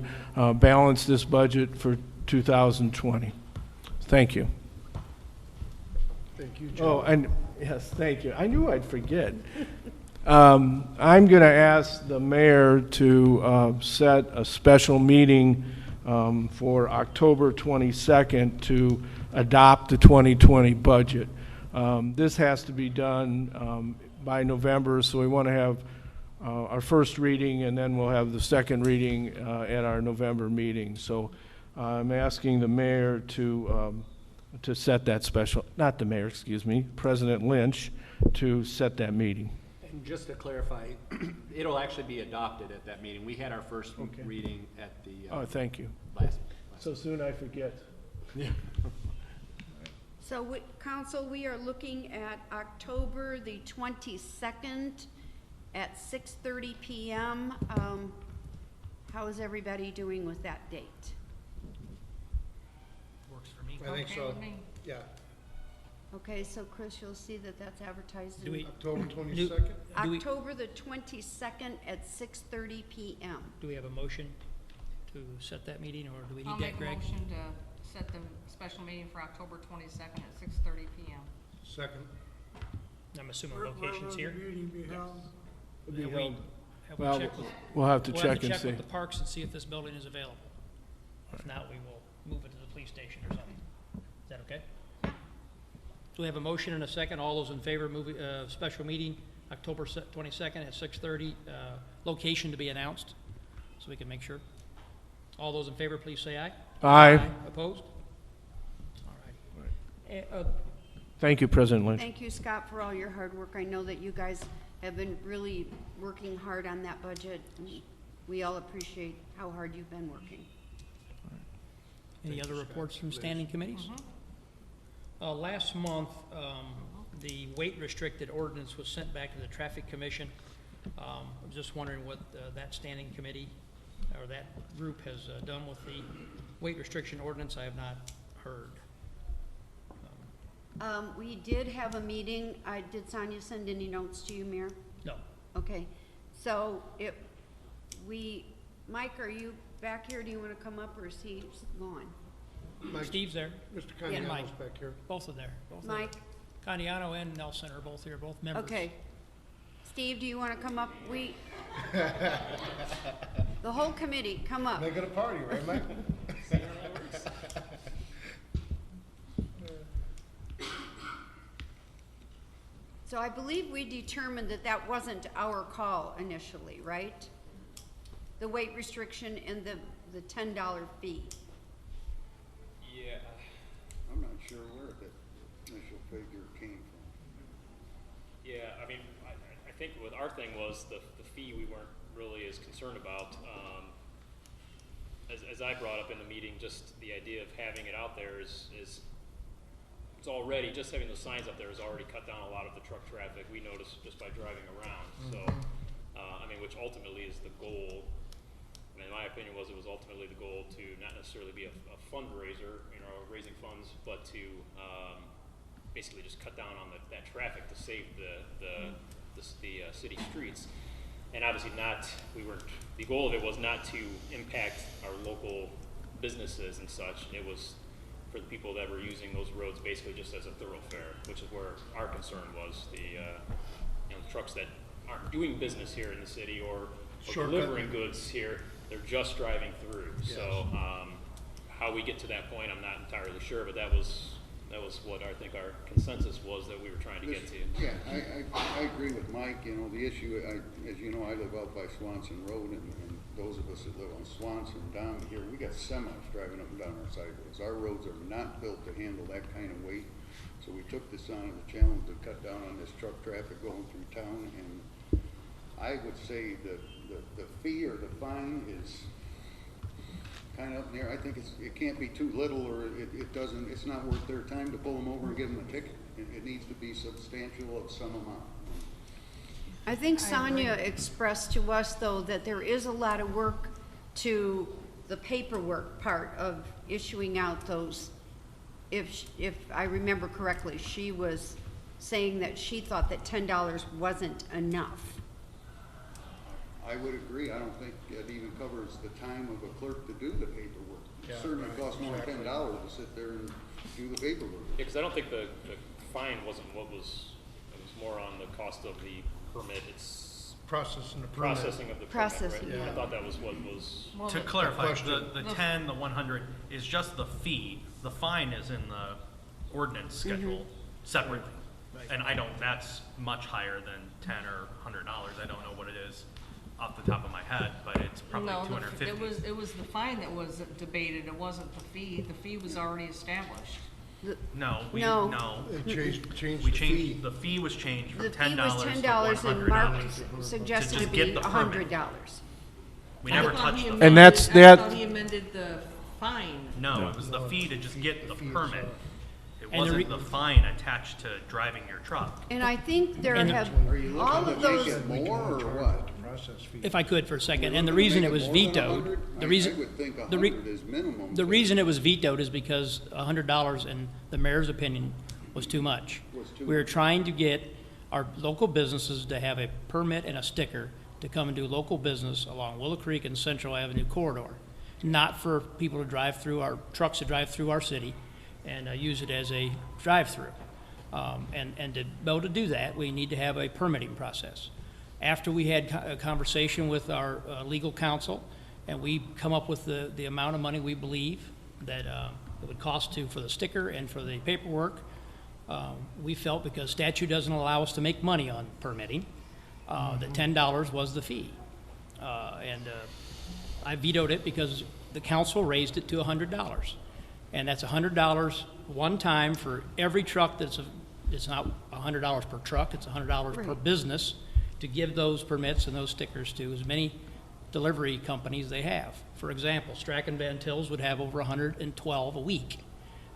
balance this budget for 2020. Thank you. Thank you, Joe. Oh, and yes, thank you. I knew I'd forget. I'm going to ask the mayor to set a special meeting for October 22nd to adopt the 2020 budget. This has to be done by November, so we want to have our first reading, and then we'll have the second reading at our November meeting. So I'm asking the mayor to set that special, not the mayor, excuse me, President Lynch, to set that meeting. And just to clarify, it'll actually be adopted at that meeting. We had our first reading at the Oh, thank you. last. So soon I forget. Yeah. So, council, we are looking at October the 22nd at 6:30 p.m. How is everybody doing with that date? Works for me. I think so, yeah. Okay, so Chris, you'll see that that's advertised Do in we- October Do 22nd? we- October the 22nd at 6:30 p.m. Do we have a motion to set that meeting, or do we I'll need make that, a Greg? motion to set the special meeting for October 22nd at 6:30 p.m. Second. I'm assuming location's here. It'll be Have we- held- have we well, checked with- we'll have to we'll check and check see. with the parks and see if this building is available. If not, we will move it to the police station or something. Is that okay? So we have a motion and a second. All those in favor of special meeting, October 22nd at 6:30, location to be announced, so we can make sure. All those in favor, please say aye. Aye. Opposed? All right. Thank you, President Lynch. Thank you, Scott, for all your hard work. I know that you guys have been really working hard on that budget, and we all appreciate how hard you've been working. Any other reports from standing committees? Last month, the weight-restricted ordinance was sent back to the Traffic Commission. I'm just wondering what that standing committee, or that group has done with the weight restriction ordinance. I have not heard. We did have a meeting. Did Sonia send any notes to you, Mayor? No. Okay, so Mike, are you back here? Do you want to come up, or is he gone? Steve's there. Mr. And Mike. Candiano's back here. Both are there. Both are Mike? there. Candiano and Nelson are both here, both members. Okay. Steve, do you want to come up? The whole committee, come up. Make it a party, right, Mike? So I believe we determined that that wasn't our call initially, right? The weight restriction and the $10 fee. Yeah. I'm not sure where that initial figure came from. Yeah, I mean, I think what our thing was the fee we weren't really as concerned about. As I brought up in the meeting, just the idea of having it out there is it's already, just having those signs up there has already cut down a lot of the truck traffic we noticed just by driving around. So, I mean, which ultimately is the goal. I mean, my opinion was it was ultimately the goal to not necessarily be a fundraiser, you know, raising funds, but to basically just cut down on that traffic to save the city streets. and obviously the goal of it was not to impact our local businesses and such. It was for the people that were using those roads basically just as a thoroughfare, which is where our concern was, the trucks that aren't doing business here in the city or delivering goods here, they're just driving through. Yes. So how we get to that point, I'm not entirely sure, but that was what I think our consensus was that we were trying to get to. Yeah, I agree with Mike. The issue, as you know, I live out by Swanson Road, and those of us that live on Swanson down here, we got semis driving up and down our sideways. Our roads are not built to handle that kind of weight. So we took this on as a challenge to cut down on this truck traffic going through town, and I would say the fee or the fine is kind of up in there. I think it can't be too little, or it's not worth their time to pull them over and give them a ticket. It needs to be substantial of some amount. I think Sonia expressed to us, though, that there is a lot of work to the paperwork part of issuing out those. If I remember correctly, she was saying that she thought that $10 wasn't enough. I would agree. I don't think it even covers the time of a clerk to do the paperwork. It certainly costs more than $10 to sit there and do the paperwork. Yeah, because I don't think the fine wasn't it was more on the cost of the permit. It's processing of the permit, right? Yeah. I thought that was what was. Well, to clarify, the 10, the 100 is just the fee. The fine is in the ordinance schedule separately. Right. And that's much higher than $10 or $100. I don't know what it is off the top of my head, but it's probably $250. It was the fine that was debated. It wasn't the fee. The fee was already established. No. It changed We the fee. The fee was changed from The $10 fee was to $10 and Mark suggested to to get be the permit. $100. We never touched the And that's I that. thought he amended the fine. No, it was the fee to just get the permit. It And wasn't the fine attached to driving your truck. And I think there And have, Are you all looking of to make those, it more or what? If I could for a second, and the We're reason looking it to was make more than vetoed, 100? the I reason, would think the re- 100 is minimum. the reason it was vetoed is because $100, in the mayor's opinion, was too much. We were trying to get our local businesses to have a permit and a sticker to come and do local business along Willow Creek and Central Avenue corridor, not for people to drive through our trucks to drive through our city and use it as a drive-through. And to be able to do that, we need to have a permitting process. After we had a conversation with our legal counsel, and we come up with the amount of money we believe that it would cost for the sticker and for the paperwork, we felt because statute doesn't allow us to make money on permitting, that $10 was the fee. I vetoed it because the council raised it to $100. And that's $100 one time for every truck it's not $100 per truck, it's $100 per business to give those permits and those stickers to as many delivery companies they have. For example, Strachan Van Tills would have over 112 a week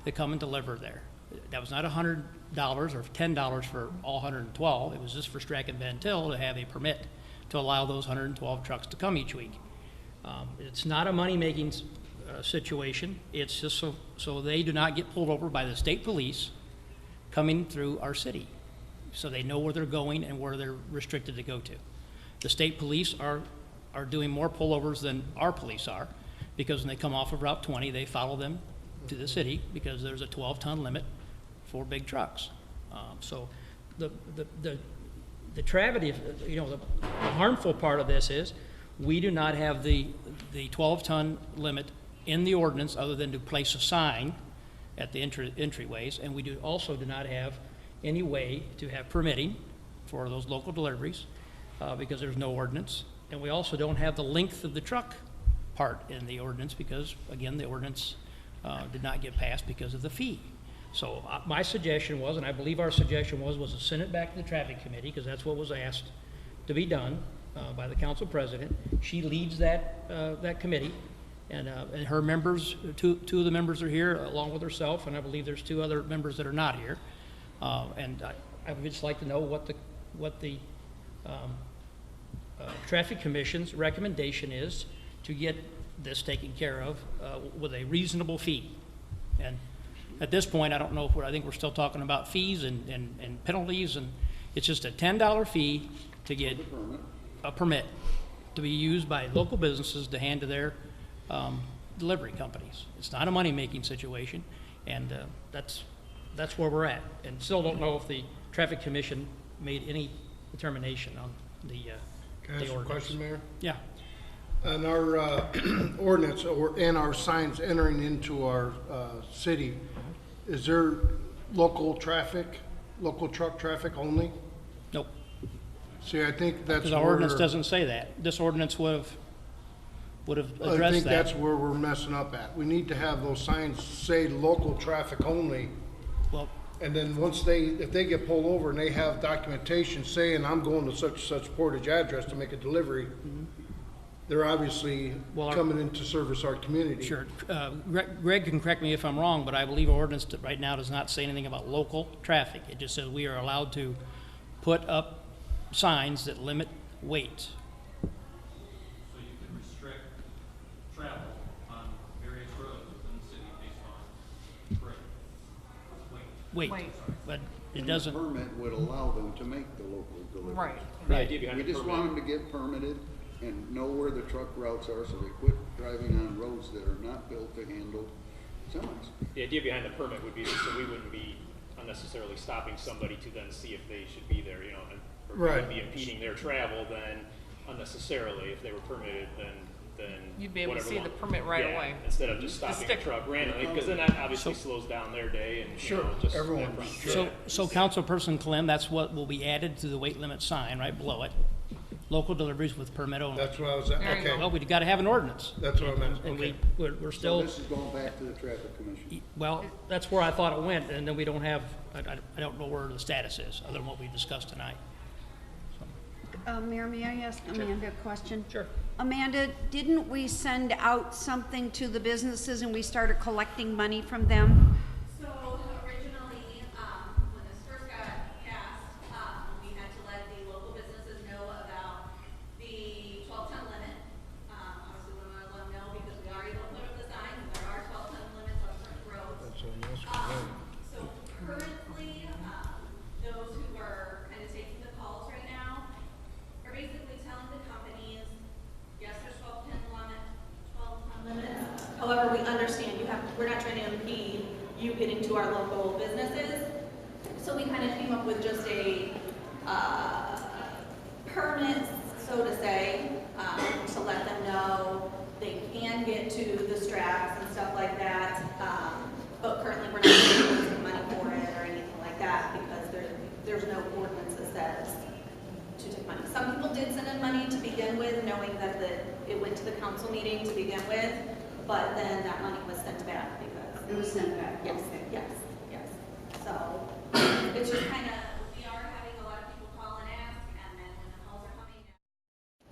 that come and deliver there. That was not $100 or $10 for all 112. It was just for Strachan Van Til to have a permit to allow those 112 trucks to come each week. It's not a money-making situation. It's just so they do not get pulled over by the state police coming through our city, so they know where they're going and where they're restricted to go to. The state police are doing more pullovers than our police are, because when they come off of Route 20, they follow them to the city because there's a 12-ton limit for big trucks. So the travesty, the harmful part of this is we do not have the 12-ton limit in the ordinance other than to place a sign at the entryways, and we also do not have any way to have permitting for those local deliveries because there's no ordinance. And we also don't have the length of the truck part in the ordinance because, again, the ordinance did not get passed because of the fee. So my suggestion was, and I believe our suggestion was to send it back to the traffic committee because that's what was asked to be done by the council president. She leads that committee, and her members, two of the members are here along with herself, and I believe there's two other members that are not here. And I would just like to know what the Traffic Commission's recommendation is to get this taken care of with a reasonable fee. And at this point, I don't know I think we're still talking about fees and penalties, and it's just a $10 fee to get a permit to be used by local businesses to hand to their delivery companies. It's not a money-making situation, and that's where we're at. And still don't know if the Traffic Commission made any determination on the Can I ask a ordinance. question, Mayor? Yeah. On our ordinance and our signs entering into our city, is there local traffic, local truck traffic only? Nope. See, I think that's Because our ordinance doesn't say that. This ordinance would have addressed that. I think that's where we're messing up at. We need to have those signs say local traffic only. Well, and then if they get pulled over and they have documentation saying I'm going to such and such Portage address to make a delivery, they're obviously coming in to service our community. Sure. Greg can correct me if I'm wrong, but I believe our ordinance right now does not say anything about local traffic. It just says we are allowed to put up signs that limit weight. So you can restrict travel on various roads within the city based on weight. But it And doesn't. the permit would allow them to make the local delivery. Right. The idea behind We the just permit- want them to get permitted and know where the truck routes are, so they quit driving on roads that are not built to handle semis. The idea behind the permit would be so we wouldn't be unnecessarily stopping somebody to then see if they should be there, you know, or we Right. wouldn't be impeding their travel then unnecessarily. If they were permitted, then You'd be able to whatever see law- the permit right yeah, away. instead of just The stopping a sticker. truck randomly, because then that obviously slows down their day and you know, just everyone. that problem. So Councilperson Clem, that's what will be added to the weight limit sign right below it. Local deliveries with permit only. That's what I was at. There you Okay. Well, we got to have an ordinance. That's what I meant. And Okay. we're So still, this is going back to the traffic commission. well, that's where I thought it went, and then we don't have, I don't know where the status is, other than what we discussed tonight. Mayor, may I ask Amanda a question? Sure. Amanda, didn't we send out something to the businesses and we started collecting money from them? So originally, when this first got passed, we had to let the local businesses know about the 12-ton limit. Obviously, we want to let them know because we already put up the signs, and there are 12-ton limits on certain roads. So currently, those who are kind of taking the calls right now are basically telling the companies, yes, there's 12-ton limits. However, we understand we're not trying to impede you getting to our local businesses. So we kind of came up with just a permit, so to say, to let them know they can get to the straps and stuff like that. But currently we're not using money for it or anything like that because there's no ordinance that says to take money. Some people did send in money to begin with, knowing that it went to the council meeting to begin with, but then that money was sent back because. It was sent back? Yes, Okay. yes. So it's just kind of, we are having a lot of people call and ask, and then when the calls are coming,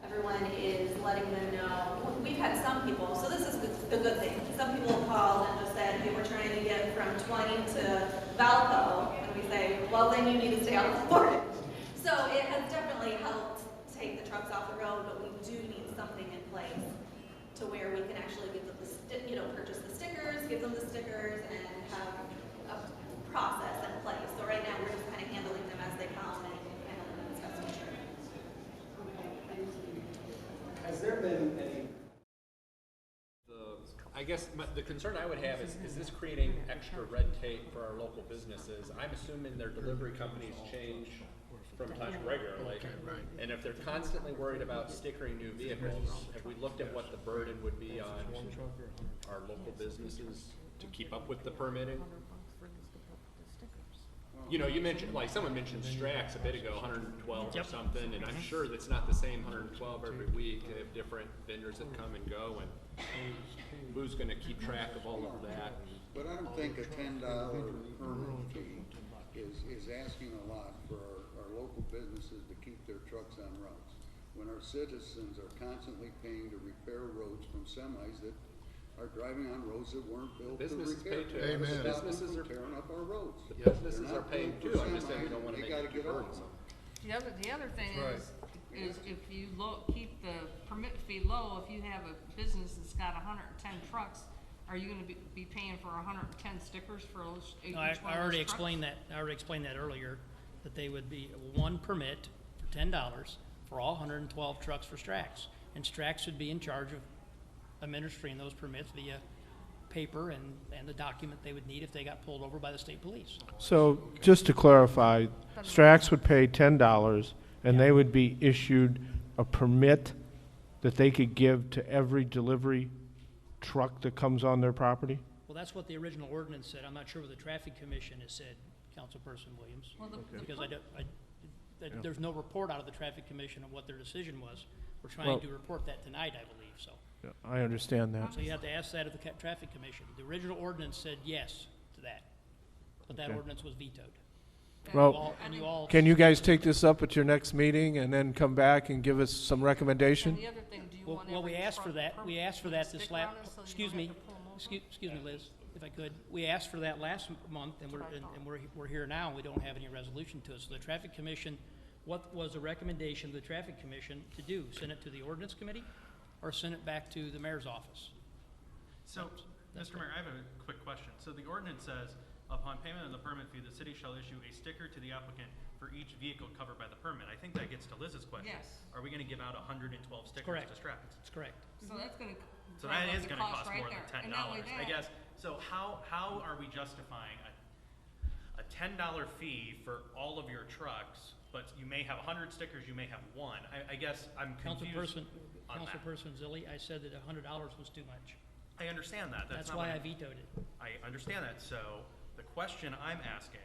everyone is letting them know. We've had some people, so this is the good thing. Some people have called and just said, hey, we're trying to get from 20 to Valpo, and we say, well, then you need to stay on the board. So it has definitely helped take the trucks off the road, but we do need something in place to where we can actually give them purchase the stickers, give them the stickers, and have a process in place. So right now, we're just kind of handling them as they come and handling them as best we can. Has there been any? I guess the concern I would have is this creating extra red tape for our local businesses? I'm assuming their delivery companies change from time regularly. And if they're constantly worried about stickering new vehicles, have we looked at what the burden would be on our local businesses to keep up with the permitting? You know, you mentioned, like, someone mentioned Strax a bit ago, 112 or something, and I'm sure that's not the same 112 every week. They have different vendors that come and go, and who's gonna keep track of all of that? But I don't think a $10 permit fee is asking a lot for our local businesses to keep their trucks on routes. When our citizens are constantly paying to repair roads from semis that are driving on roads that weren't built to Businesses repair. pay too. Amen. Businesses are tearing up our roads. The They're businesses not are paying built too. for I'm just saying we semis, don't wanna and make they gotta it too get off. burdensome. The other thing Right. is if you keep the permit fee low, if you have a business that's got 110 trucks, are you gonna be paying for 110 stickers for those, each No, one I of those already trucks? explained that earlier, that they would be one permit for $10 for all 112 trucks for Strax. And Strax would be in charge of administering those permits via paper and the document they would need if they got pulled over by the state police. So just to clarify, Strax would pay $10 and they would be issued a permit that they could give to every delivery truck that comes on their property? Well, that's what the original ordinance said. I'm not sure what the traffic commission has said, Councilperson Williams. Well, Because there's no report out of the traffic commission of what their decision was. We're Well- trying to report that tonight, I believe, so. Yeah, I understand that. So you have to ask that of the traffic commission. The original ordinance said yes to that, but that Okay. ordinance was vetoed. Well, And you all. can you guys take this up at your next meeting and then come back and give us some recommendation? And the other thing, do you Well, want well, we every asked for truck that, we asked for that this sticker on last, it so you excuse don't me, have to pull 'em over? excuse me, Liz, if I could. We asked for that last month, and we're here now, and we don't have any resolution to it. So the traffic commission, what was the recommendation of the traffic commission to do? Send it to the ordinance committee, or send it back to the mayor's office? So, Mr. Mayor, I have a quick question. So the ordinance says, upon payment of the permit fee, the city shall issue a sticker to the applicant for each vehicle covered by the permit. I think that gets to Liz's question. Yes. Are we gonna give out 112 stickers Correct. to Strax? That's correct. So that's gonna. So drive that up is the gonna cost right more than there. $10, And not only I that, guess. So how are we justifying a $10 fee for all of your trucks, but you may have 100 stickers, you may have one? I guess I'm confused on that. Councilperson Zilli, I said that $100 was too much. I understand that. That's not why what I vetoed it. I understand that. So the question I'm asking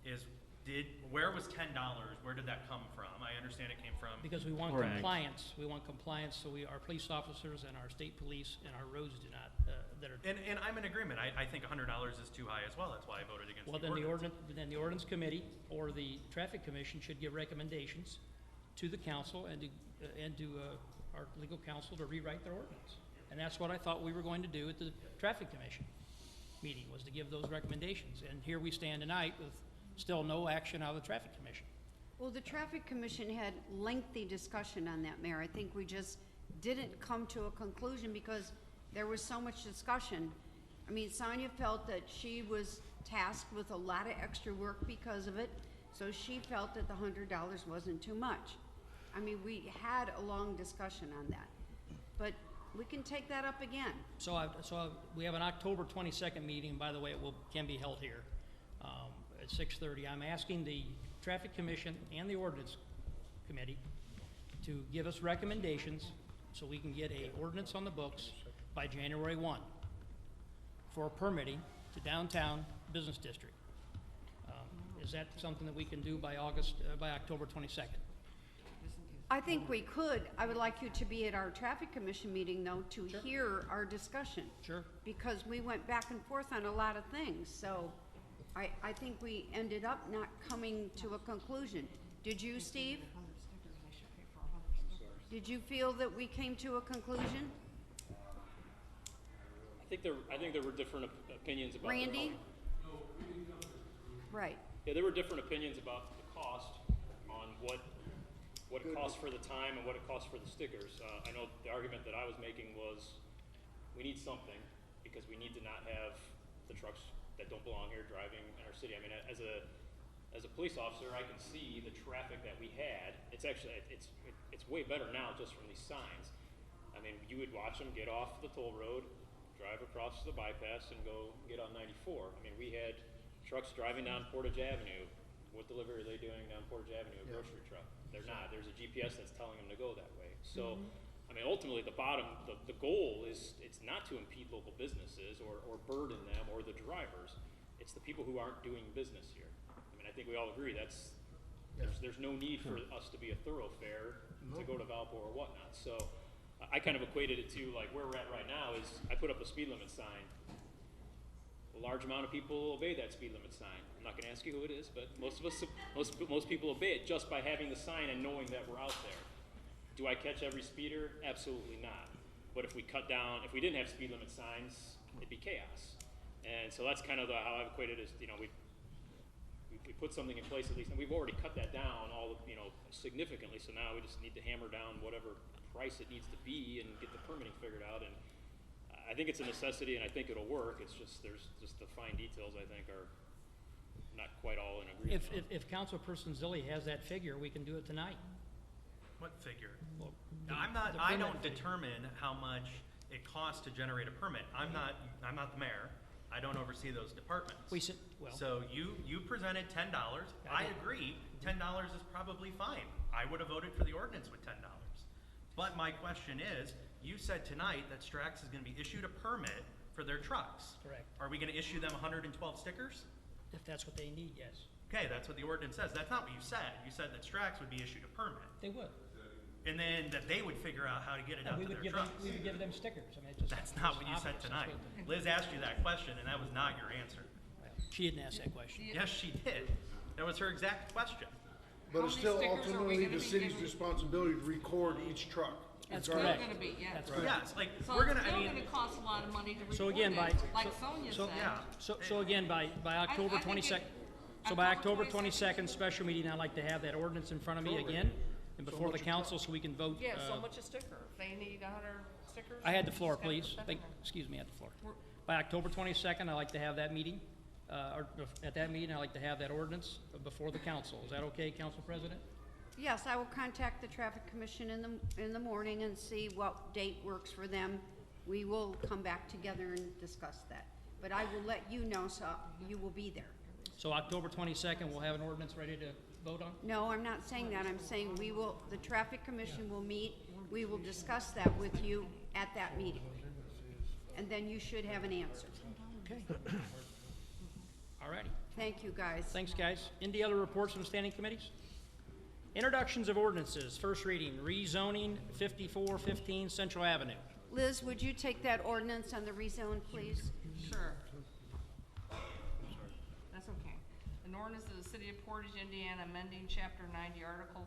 is, where was $10? Where did that come from? I understand it came from. Because we want Right. compliance. We want compliance, so our police officers and our state police and our roads do not, that are. And I'm in agreement. I think $100 is too high as well. That's why I voted against Well, the then the ordinance. the ordinance committee or the traffic commission should give recommendations to the council and to our legal counsel to rewrite their ordinance. And that's what I thought we were going to do at the traffic commission meeting, was to give those recommendations. And here we stand tonight with still no action out of the traffic commission. Well, the traffic commission had lengthy discussion on that, Mayor. I think we just didn't come to a conclusion because there was so much discussion. I mean, Sonia felt that she was tasked with a lot of extra work because of it, so she felt that the $100 wasn't too much. I mean, we had a long discussion on that, but we can take that up again. We have an October 22nd meeting, by the way, can be held here at 6:30. I'm asking the traffic commission and the ordinance committee to give us recommendations so we can get a ordinance on the books by January 1 for permitting to downtown business district. Is that something that we can do by October 22nd? I think we could. I would like you to be at our traffic commission meeting, though, to hear our discussion. Sure. Because we went back and forth on a lot of things, so I think we ended up not coming to a conclusion. Did you, Steve? Did you feel that we came to a conclusion? I think there were different opinions about Randy? Right. Yeah, there were different opinions about the cost on what it costs for the time and what it costs for the stickers. I know the argument that I was making was we need something because we need to not have the trucks that don't belong here driving in our city. I mean, as a police officer, I can see the traffic that we had. It's actually it's way better now just from these signs. I mean, you would watch them get off the toll road, drive across the bypass, and go get on 94. I mean, we had trucks driving down Portage Avenue. What delivery are they doing down Portage Avenue? A grocery truck. They're not. There's a GPS that's telling them to go that way. So, I mean, ultimately, the goal is it's not to impede local businesses or burden them or the drivers. It's the people who aren't doing business here. I mean, I think we all agree there's no need for us to be a thoroughfare to go to Valpo or whatnot. So, I kind of equated it to like where we're at right now is I put up a speed limit sign. A large amount of people obey that speed limit sign. I'm not going to ask you who it is, but most people obey it just by having the sign and knowing that we're out there. Do I catch every speeder? Absolutely not. But if we didn't have speed limit signs, it'd be chaos. And so that's kind of how I've equated it. We put something in place at least, and we've already cut that down significantly. So now we just need to hammer down whatever price it needs to be and get the permitting figured out. And I think it's a necessity, and I think it'll work. It's just there's just the fine details I think are not quite all in agreement. If Councilperson Zilli has that figure, we can do it tonight. What figure? Well, I don't determine how much it costs to generate a permit. I'm not the mayor. I don't oversee those departments. So you presented $10. I agree, $10 is probably fine. I would have voted for the ordinance with $10. But my question is, you said tonight that Strax is gonna be issued a permit for their trucks. Correct. Are we gonna issue them 112 stickers? If that's what they need, yes. Okay, that's what the ordinance says. That's not what you said. You said that Strax would be issued a permit. They would. And then that they would figure out how to get it out to their trucks. We would give them stickers. I mean, it's just. That's not what you said tonight. Liz asked you that question, and that was not your answer. She didn't ask that question. Yes, she did. That was her exact question. But it's still ultimately the city's responsibility to record each truck. That's Still correct. gonna be, yeah. That's correct. Yes, like, So we're it's gonna- I still mean- gonna cost a lot of money to record So again, it, like Sonia said. So again, by October I think 22nd, it- so by October October 22nd special meeting, I'd like to have that ordinance in front of me again and before the council so we can vote. Yeah, so much a sticker. If they need 100 stickers. I had the floor, just gotta please. put that in there. Excuse me, at the floor. By October 22nd, I'd like to have that meeting, or at that meeting, I'd like to have that ordinance before the council. Is that okay, Council President? Yes, I will contact the traffic commission in the morning and see what date works for them. We will come back together and discuss that. But I will let you know, so you will be there. So October 22nd, we'll have an ordinance ready to vote on? No, I'm not saying that. I'm saying the traffic commission will meet. We will discuss that with you at that meeting. And then you should have an answer. Okay. All righty. Thank you, guys. Thanks, guys. Any other reports from standing committees? Introductions of ordinances. First reading, rezoning 5415 Central Avenue. Liz, would you take that ordinance on the rezone, please? Sure. That's okay. An ordinance of the City of Portage, Indiana, amending Chapter 90, Article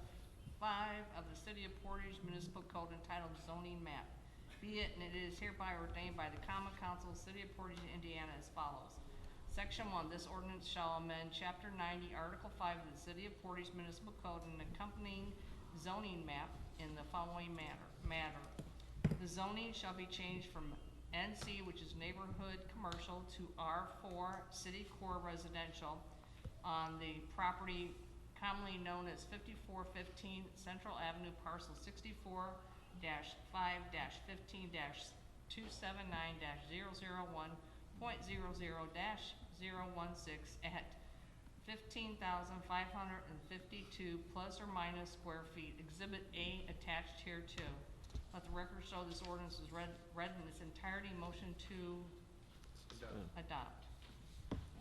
5 of the City of Portage Municipal Code entitled Zoning Map. Be it, and it is hereby ordained by the Common Council of the City of Portage, Indiana, as follows. Section 1, this ordinance shall amend Chapter 90, Article 5 of the City of Portage Municipal Code and accompanying zoning map in the following manner. The zoning shall be changed from NC, which is neighborhood commercial, to R4, city core residential, on the property commonly known as 5415 Central Avenue, parcel 64-5-15-279-001.00-016 at 15,552 plus or minus square feet. Exhibit A attached here too. Let the record show this ordinance is read in its entirety. Motion to adopt.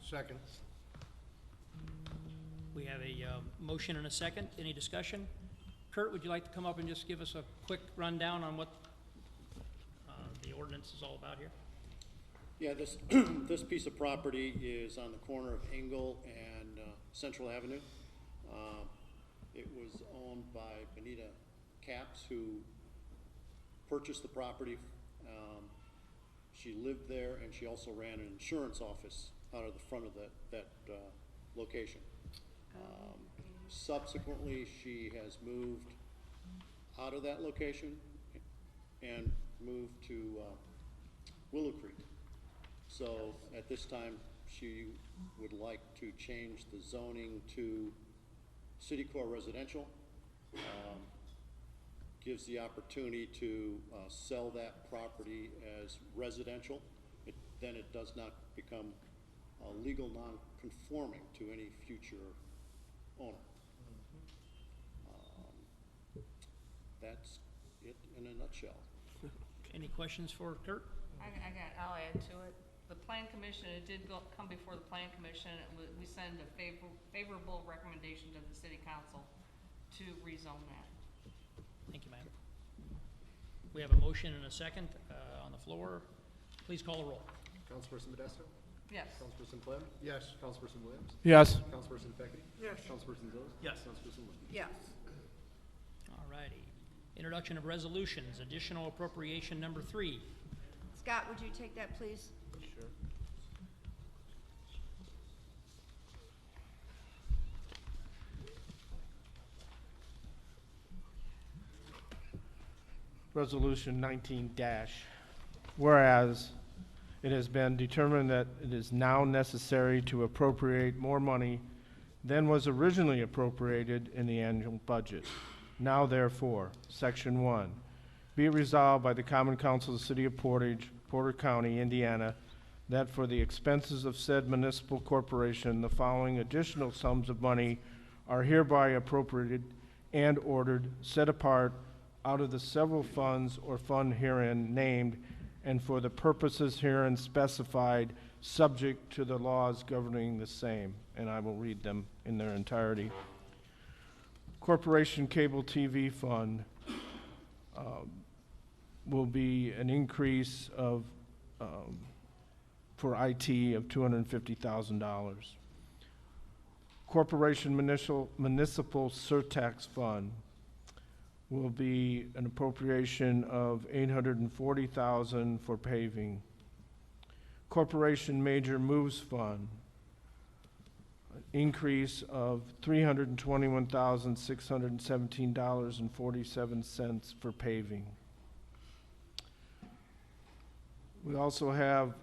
Second. We have a motion and a second. Any discussion? Kurt, would you like to come up and just give us a quick rundown on what the ordinance is all about here? Yeah, this, this piece of property is on the corner of Engle and Central Avenue. It was owned by Benita Capps, who purchased the property. She lived there, and she also ran an insurance office out of the front of that location. Subsequently, she has moved out of that location and moved to Willow Creek. So at this time, she would like to change the zoning to city core residential. Gives the opportunity to sell that property as residential. Then it does not become legal non-conforming to any future owner. That's it in a nutshell. Any questions for Kurt? I'll add to it. The Plan Commission, it did come before the Plan Commission. We send a favorable recommendation to the City Council to rezone that. Thank you, ma'am. We have a motion and a second on the floor. Please call the roll. Councilperson Modesto? Yes. Councilperson Clem? Yes. Councilperson Williams? Yes. Councilperson Feckity? Yes. Councilperson Zills? Yes. Councilperson Wood? Yes. All righty. Introduction of resolutions, additional appropriation number 3. Scott, would you take that, please? Sure. Resolution 19-. Whereas it has been determined that it is now necessary to appropriate more money than was originally appropriated in the annual budget. Now therefore, Section 1, be it resolved by the Common Council of the City of Portage, Porter County, Indiana, that for the expenses of said municipal corporation, the following additional sums of money are hereby appropriated and ordered, set apart out of the several funds or fund herein named, and for the purposes herein specified, subject to the laws governing the same. And I will read them in their entirety. Corporation Cable TV Fund will be an increase of, for IT of $250,000. Corporation Municipal Surtax Fund will be an appropriation of $840,000 for paving. Corporation Major Moves Fund, increase of $321,617.47 for paving. We also have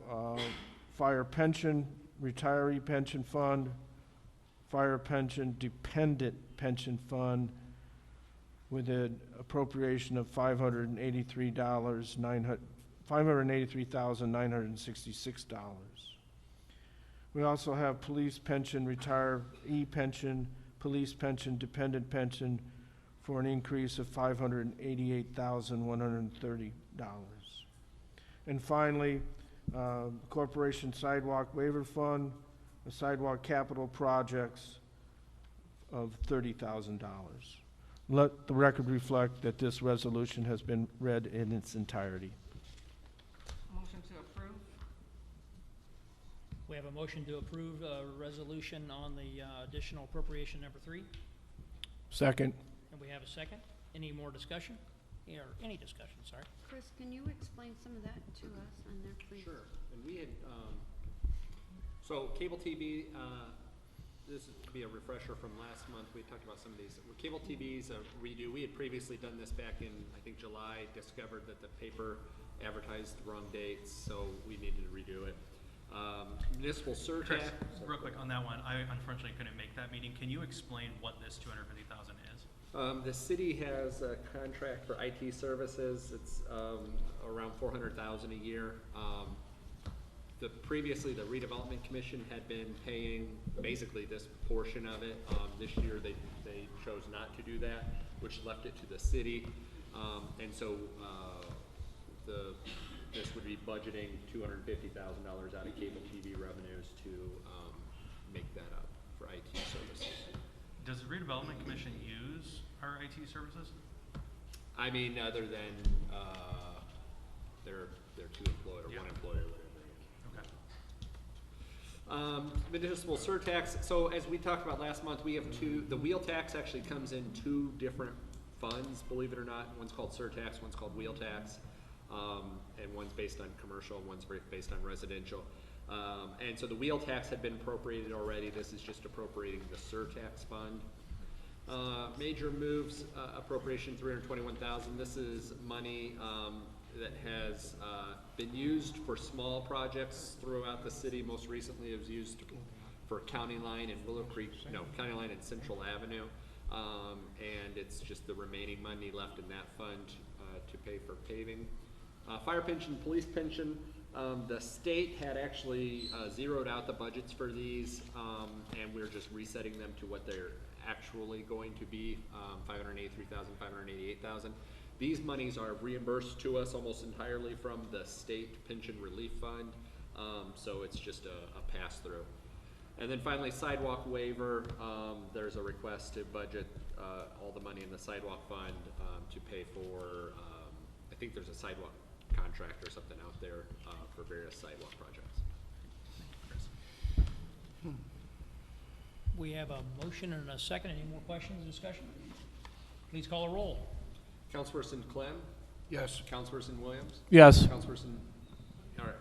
Fire Pension, Retiree Pension Fund, Fire Pension Dependent Pension Fund with an appropriation of $583,966. We also have Police Pension, Retiree Pension, Police Pension, Dependent Pension for an increase of $588,130. And finally, Corporation Sidewalk Waiver Fund, the sidewalk capital projects of $30,000. Let the record reflect that this resolution has been read in its entirety. Motion to approve? We have a motion to approve a resolution on the additional appropriation number 3. Second. And we have a second. Any more discussion? Or any discussion, sorry. Chris, can you explain some of that to us on there, please? Sure, and we had, so cable TV, this would be a refresher from last month, we talked about some of these. Cable TV's a redo, we had previously done this back in, I think, July, discovered that the paper advertised the wrong dates, so we needed to redo it. Municipal surtax. Chris, real quick on that one, I unfortunately couldn't make that meeting. Can you explain what this $250,000 is? The city has a contract for IT services. It's around $400,000 a year. Previously, the redevelopment commission had been paying basically this portion of it. This year, they chose not to do that, which left it to the city. And so this would be budgeting $250,000 out of cable TV revenues to make that up for IT services. Does the redevelopment commission use our IT services? I mean, other than they're two employed or one employee or whatever. Okay. Municipal surtax. So as we talked about last month, we have two. The wheel tax actually comes in 2 different funds, believe it or not. One's called surtax, one's called wheel tax, and one's based on commercial, one's based on residential. And so the wheel tax had been appropriated already. This is just appropriating the surtax fund. Major moves appropriation $321,000. This is money that has been used for small projects throughout the city. Most recently, it was used for County Line and Willow Creek. No, County Line and Central Avenue, and it's just the remaining money left in that fund to pay for paving. Fire pension, police pension. The state had actually zeroed out the budgets for these, and we're just resetting them to what they're actually going to be, $583,000, $588,000. These monies are reimbursed to us almost entirely from the state pension relief fund, so it's just a pass-through. And then finally, sidewalk waiver. There's a request to budget all the money in the sidewalk fund to pay for, I think there's a sidewalk contract or something out there for various sidewalk projects. We have a motion and a second. Any more questions, discussion? Please call a roll. Councilperson Clem? Yes. Councilperson Williams? Yes. Councilperson, all right.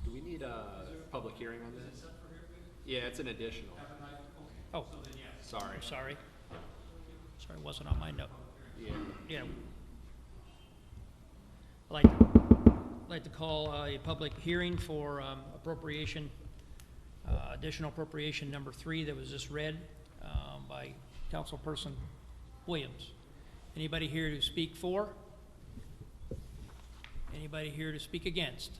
Do we need a public hearing on this? Yeah, it's an additional. Oh, sorry. Sorry. Sorry, it wasn't on my note. Yeah. Yeah. I'd like to call a public hearing for appropriation, additional appropriation number 3 that was just read by Councilperson Williams. Anybody here to speak for? Anybody here to speak against?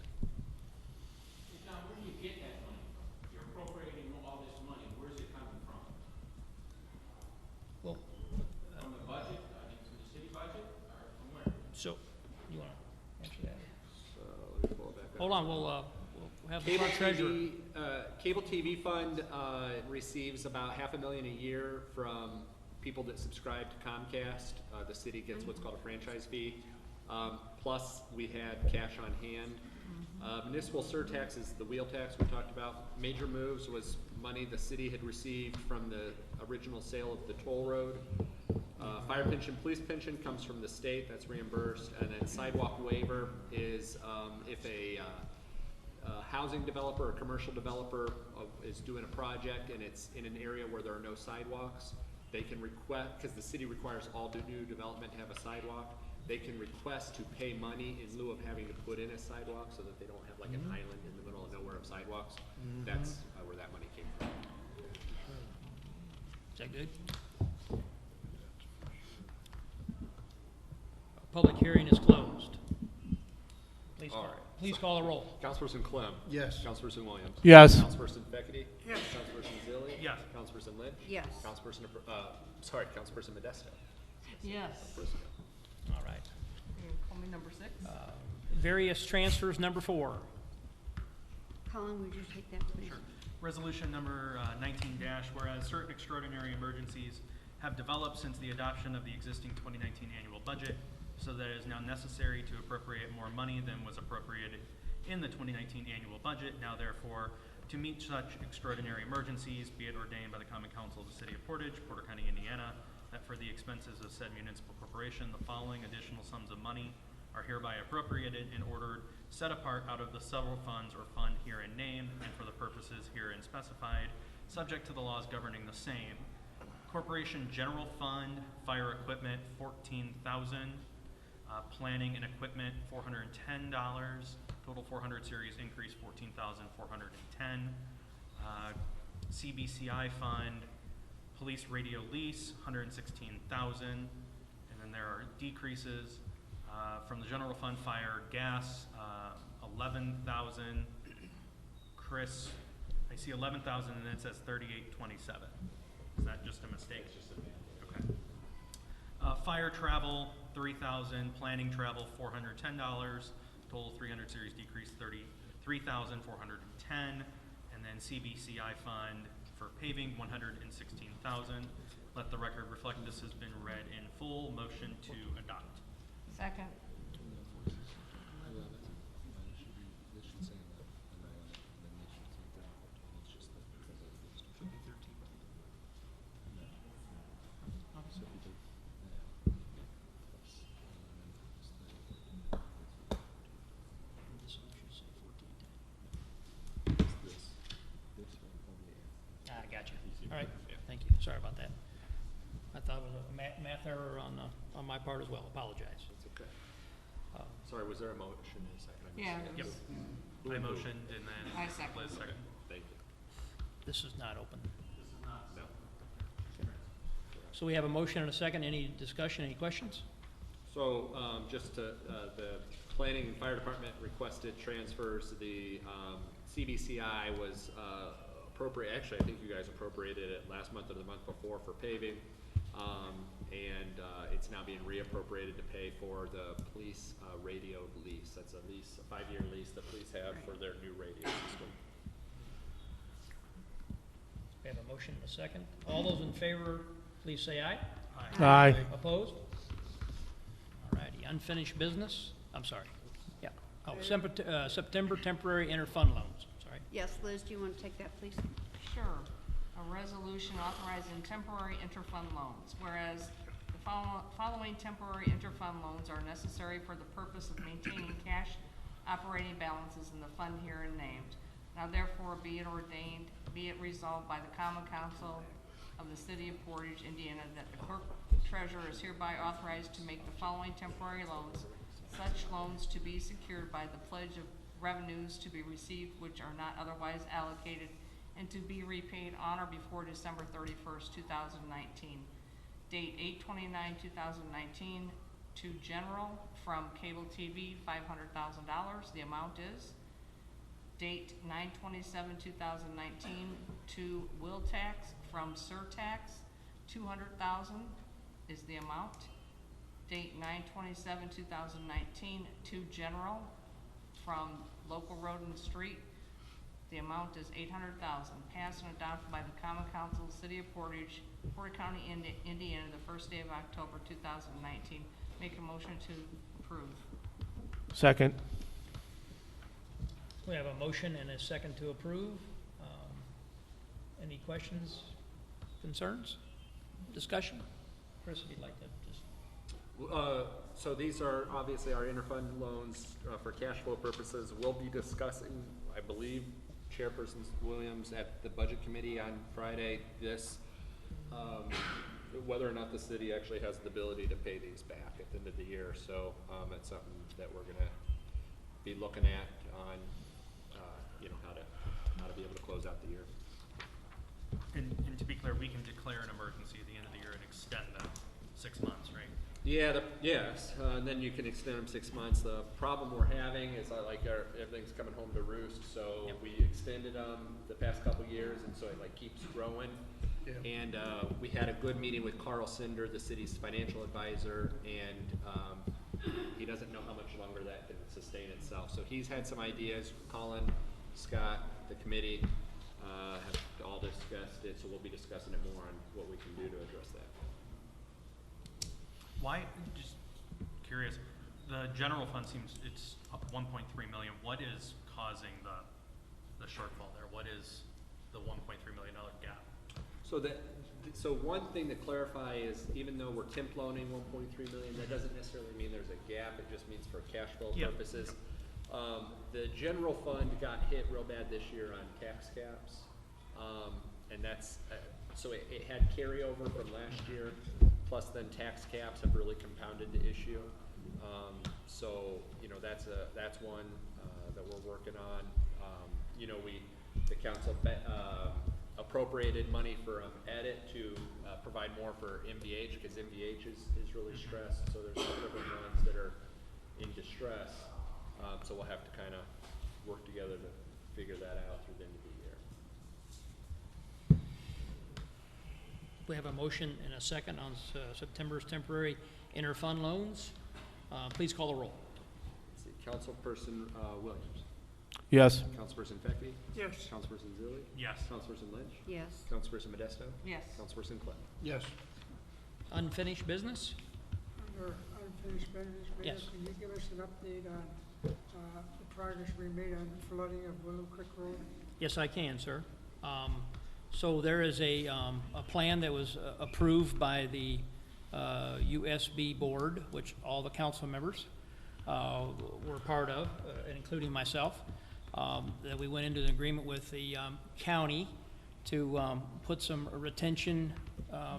Now, where do you get that money from? You're appropriating all this money. Where's it coming from? Well, from the budget, I mean, from the city budget, or from where? So, you want to answer that? So, let me pull it back up. Hold on, we'll have the Cable clerk treasurer. Cable TV Fund receives about $500,000 a year from people that subscribe to Comcast. The city gets what's called a franchise fee. Plus, we had cash on hand. Municipal surtax is the wheel tax we talked about. Major moves was money the city had received from the original sale of the toll road. Fire pension, police pension comes from the state, that's reimbursed. And then sidewalk waiver is if a housing developer or commercial developer is doing a project and it's in an area where there are no sidewalks, they can request, because the city requires all new development to have a sidewalk, they can request to pay money in lieu of having to put in a sidewalk so that they don't have like an island in the middle of nowhere of sidewalks. That's where that money came from. Is that good? Public hearing is closed. Please All call, right. please call the roll. Councilperson Clem. Yes. Councilperson Williams. Yes. Councilperson Beckety. Yes. Councilperson Zilli. Yes. Councilperson Lynch. Yes. Councilperson, Councilperson Modesto. Yes. All right. Call me number 6. Various transfers, number 4. Colin, would you take that, please? Sure. Resolution number 19 whereas certain extraordinary emergencies have developed since the adoption of the existing 2019 annual budget, so that it is now necessary to appropriate more money than was appropriated in the 2019 annual budget. Now therefore, to meet such extraordinary emergencies, be it ordained by the Common Council of the City of Portage, Porter County, Indiana, that for the expenses of said municipal corporation, the following additional sums of money are hereby appropriated and ordered, set apart out of the several funds or fund herein named, and for the purposes herein specified, subject to the laws governing the same. Corporation General Fund, fire equipment, $14,000. Planning and equipment, $410. Total 400 series increase, $14,410. CBCI fund, police radio lease, $116,000. And then there are decreases from the general fund, fire, gas, $11,000. Chris, I see $11,000 and then it says $38,27. Is that just a mistake? Okay. Fire travel, $3,000. Planning travel, $410. Total 300 series decrease, $33,410. And then CBCI fund for paving, $116,000. Let the record reflect this has been read in full. Motion to adopt. Second. I got you. All right, thank you. Sorry about that. I thought it was a math error on my part as well. Apologize. That's okay. Sorry, was there a motion in a second? Yeah. Yep. I motioned and then I second. Liz second. Thank you. This is not open. This is not. No. So we have a motion and a second. Any discussion, any questions? So, just to, the planning and fire department requested transfers. The CBCI was appropriate, actually, I think you guys appropriated it last month or the month before for paving. And it's now being reappropriated to pay for the police radio lease. That's a lease, a 5-year lease the police have for their new radio system. We have a motion and a second. All those in favor, please say aye. Aye. Opposed? All righty, unfinished business. I'm sorry. Yeah. Oh, September temporary interfund loans. Sorry. Yes, Liz, do you want to take that, please? Sure. A resolution authorizing temporary interfund loans, whereas the following temporary interfund loans are necessary for the purpose of maintaining cash operating balances in the fund herein named. Now therefore be it ordained, be it resolved by the Common Council of the City of Portage, Indiana, that the clerk treasurer is hereby authorized to make the following temporary loans, such loans to be secured by the pledge of revenues to be received which are not otherwise allocated, and to be repaid on or before December 31st, 2019. Date 8/29/2019 to general from cable TV, $500,000. The amount is. Date 9/27/2019 to will tax from surtax, $200,000 is the amount. Date 9/27/2019 to general from local road and street. The amount is $800,000. Passed and adopted by the Common Council of the City of Portage, Portage County, Indiana, the first day of October 2019. Make a motion to approve. Second. We have a motion and a second to approve. Any questions, concerns, discussion? Chris, if you'd like to just. So these are obviously our interfund loans for cash flow purposes. We'll be discussing, I believe, Chairperson Williams at the Budget Committee on Friday, whether or not the city actually has the ability to pay these back at the end of the year. So it's something that we're gonna be looking at on, how to be able to close out the year. And to be clear, we can declare an emergency at the end of the year and extend that 6 months, right? Yeah, yes, and then you can extend them 6 months. The problem we're having is everything's coming home to roost, so we extended them the past couple years, and so it keeps growing. Yeah. And we had a good meeting with Carl Cinder, the city's financial advisor, and he doesn't know how much longer that can sustain itself. So he's had some ideas. Colin, Scott, the committee have all discussed it, so we'll be discussing it more on what we can do to address that. Why, just curious, the general fund seems it's up 1.3 million. What is causing the shortfall there? What is the $1.3 million gap? So one thing to clarify is, even though we're temp loaning 1.3 million, that doesn't necessarily mean there's a gap. It just means for cash flow purposes. The general fund got hit real bad this year on tax caps, and that's so it had carryover from last year. Plus, then tax caps have really compounded the issue. So that's one that we're working on. The council appropriated money for edit to provide more for MVH, because MVH is really stressed. So there's some different ones that are in distress. So we'll have to kind of work together to figure that out through the end of the year. We have a motion and a second on September's temporary interfund loans. Please call the roll. Let's see, Councilperson Williams. Yes. Councilperson Feckby. Yes. Councilperson Zilli. Yes. Councilperson Lynch. Yes. Councilperson Modesto. Yes. Councilperson Clinton. Yes. Unfinished business? Under unfinished business, Mayor, Yes. can you give us an update on the progress we made on the flooding of Willow Creek Road? Yes, I can, sir. So there is a plan that was approved by the USB board, which all the council members were part of, including myself, that we went into an agreement with the county to put some retention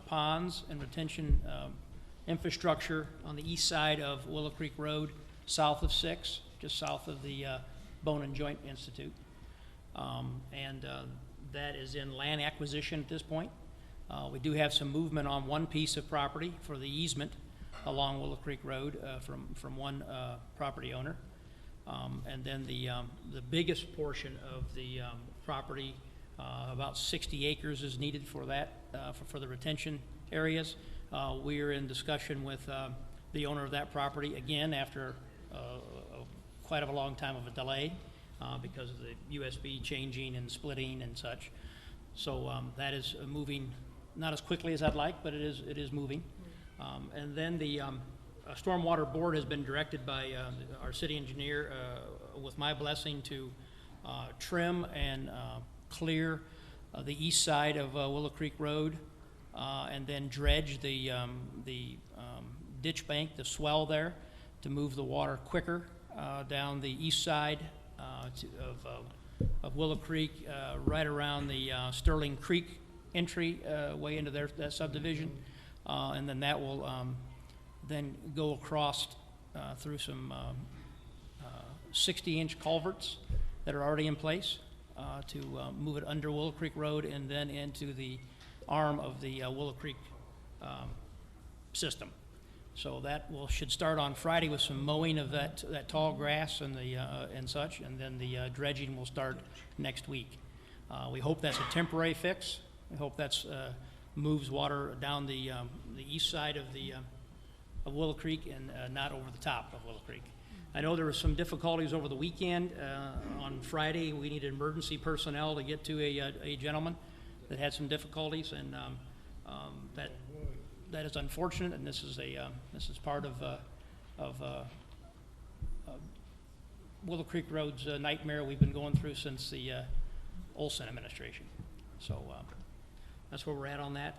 ponds and retention infrastructure on the east side of Willow Creek Road, south of 6, just south of the Bone and Joint Institute. That is in land acquisition at this point. We do have some movement on one piece of property for the easement along Willow Creek Road from one property owner. And then the biggest portion of the property, about 60 acres is needed for that, for the retention areas. We are in discussion with the owner of that property, again, after quite a long time of a delay because of the USB changing and splitting and such. So that is moving, not as quickly as I'd like, but it is moving. And then the Stormwater Board has been directed by our city engineer, with my blessing, to trim and clear the east side of Willow Creek Road, and then dredge the ditch bank, the swell there, to move the water quicker down the east side of Willow Creek, right around the Sterling Creek entry way into that subdivision, and then that will then go across through some 60-inch culverts that are already in place to move it under Willow Creek Road and then into the arm of the Willow Creek system. So that should start on Friday with some mowing of that tall grass and and such, and then the dredging will start next week. We hope that's a temporary fix. We hope that's moves water down the east side of Willow Creek and not over the top of Willow Creek. I know there were some difficulties over the weekend. On Friday, we needed emergency personnel to get to a gentleman that had some difficulties, and that is unfortunate. And this is part of Willow Creek Road's nightmare we've been going through since the Olson administration. So that's where we're at on that.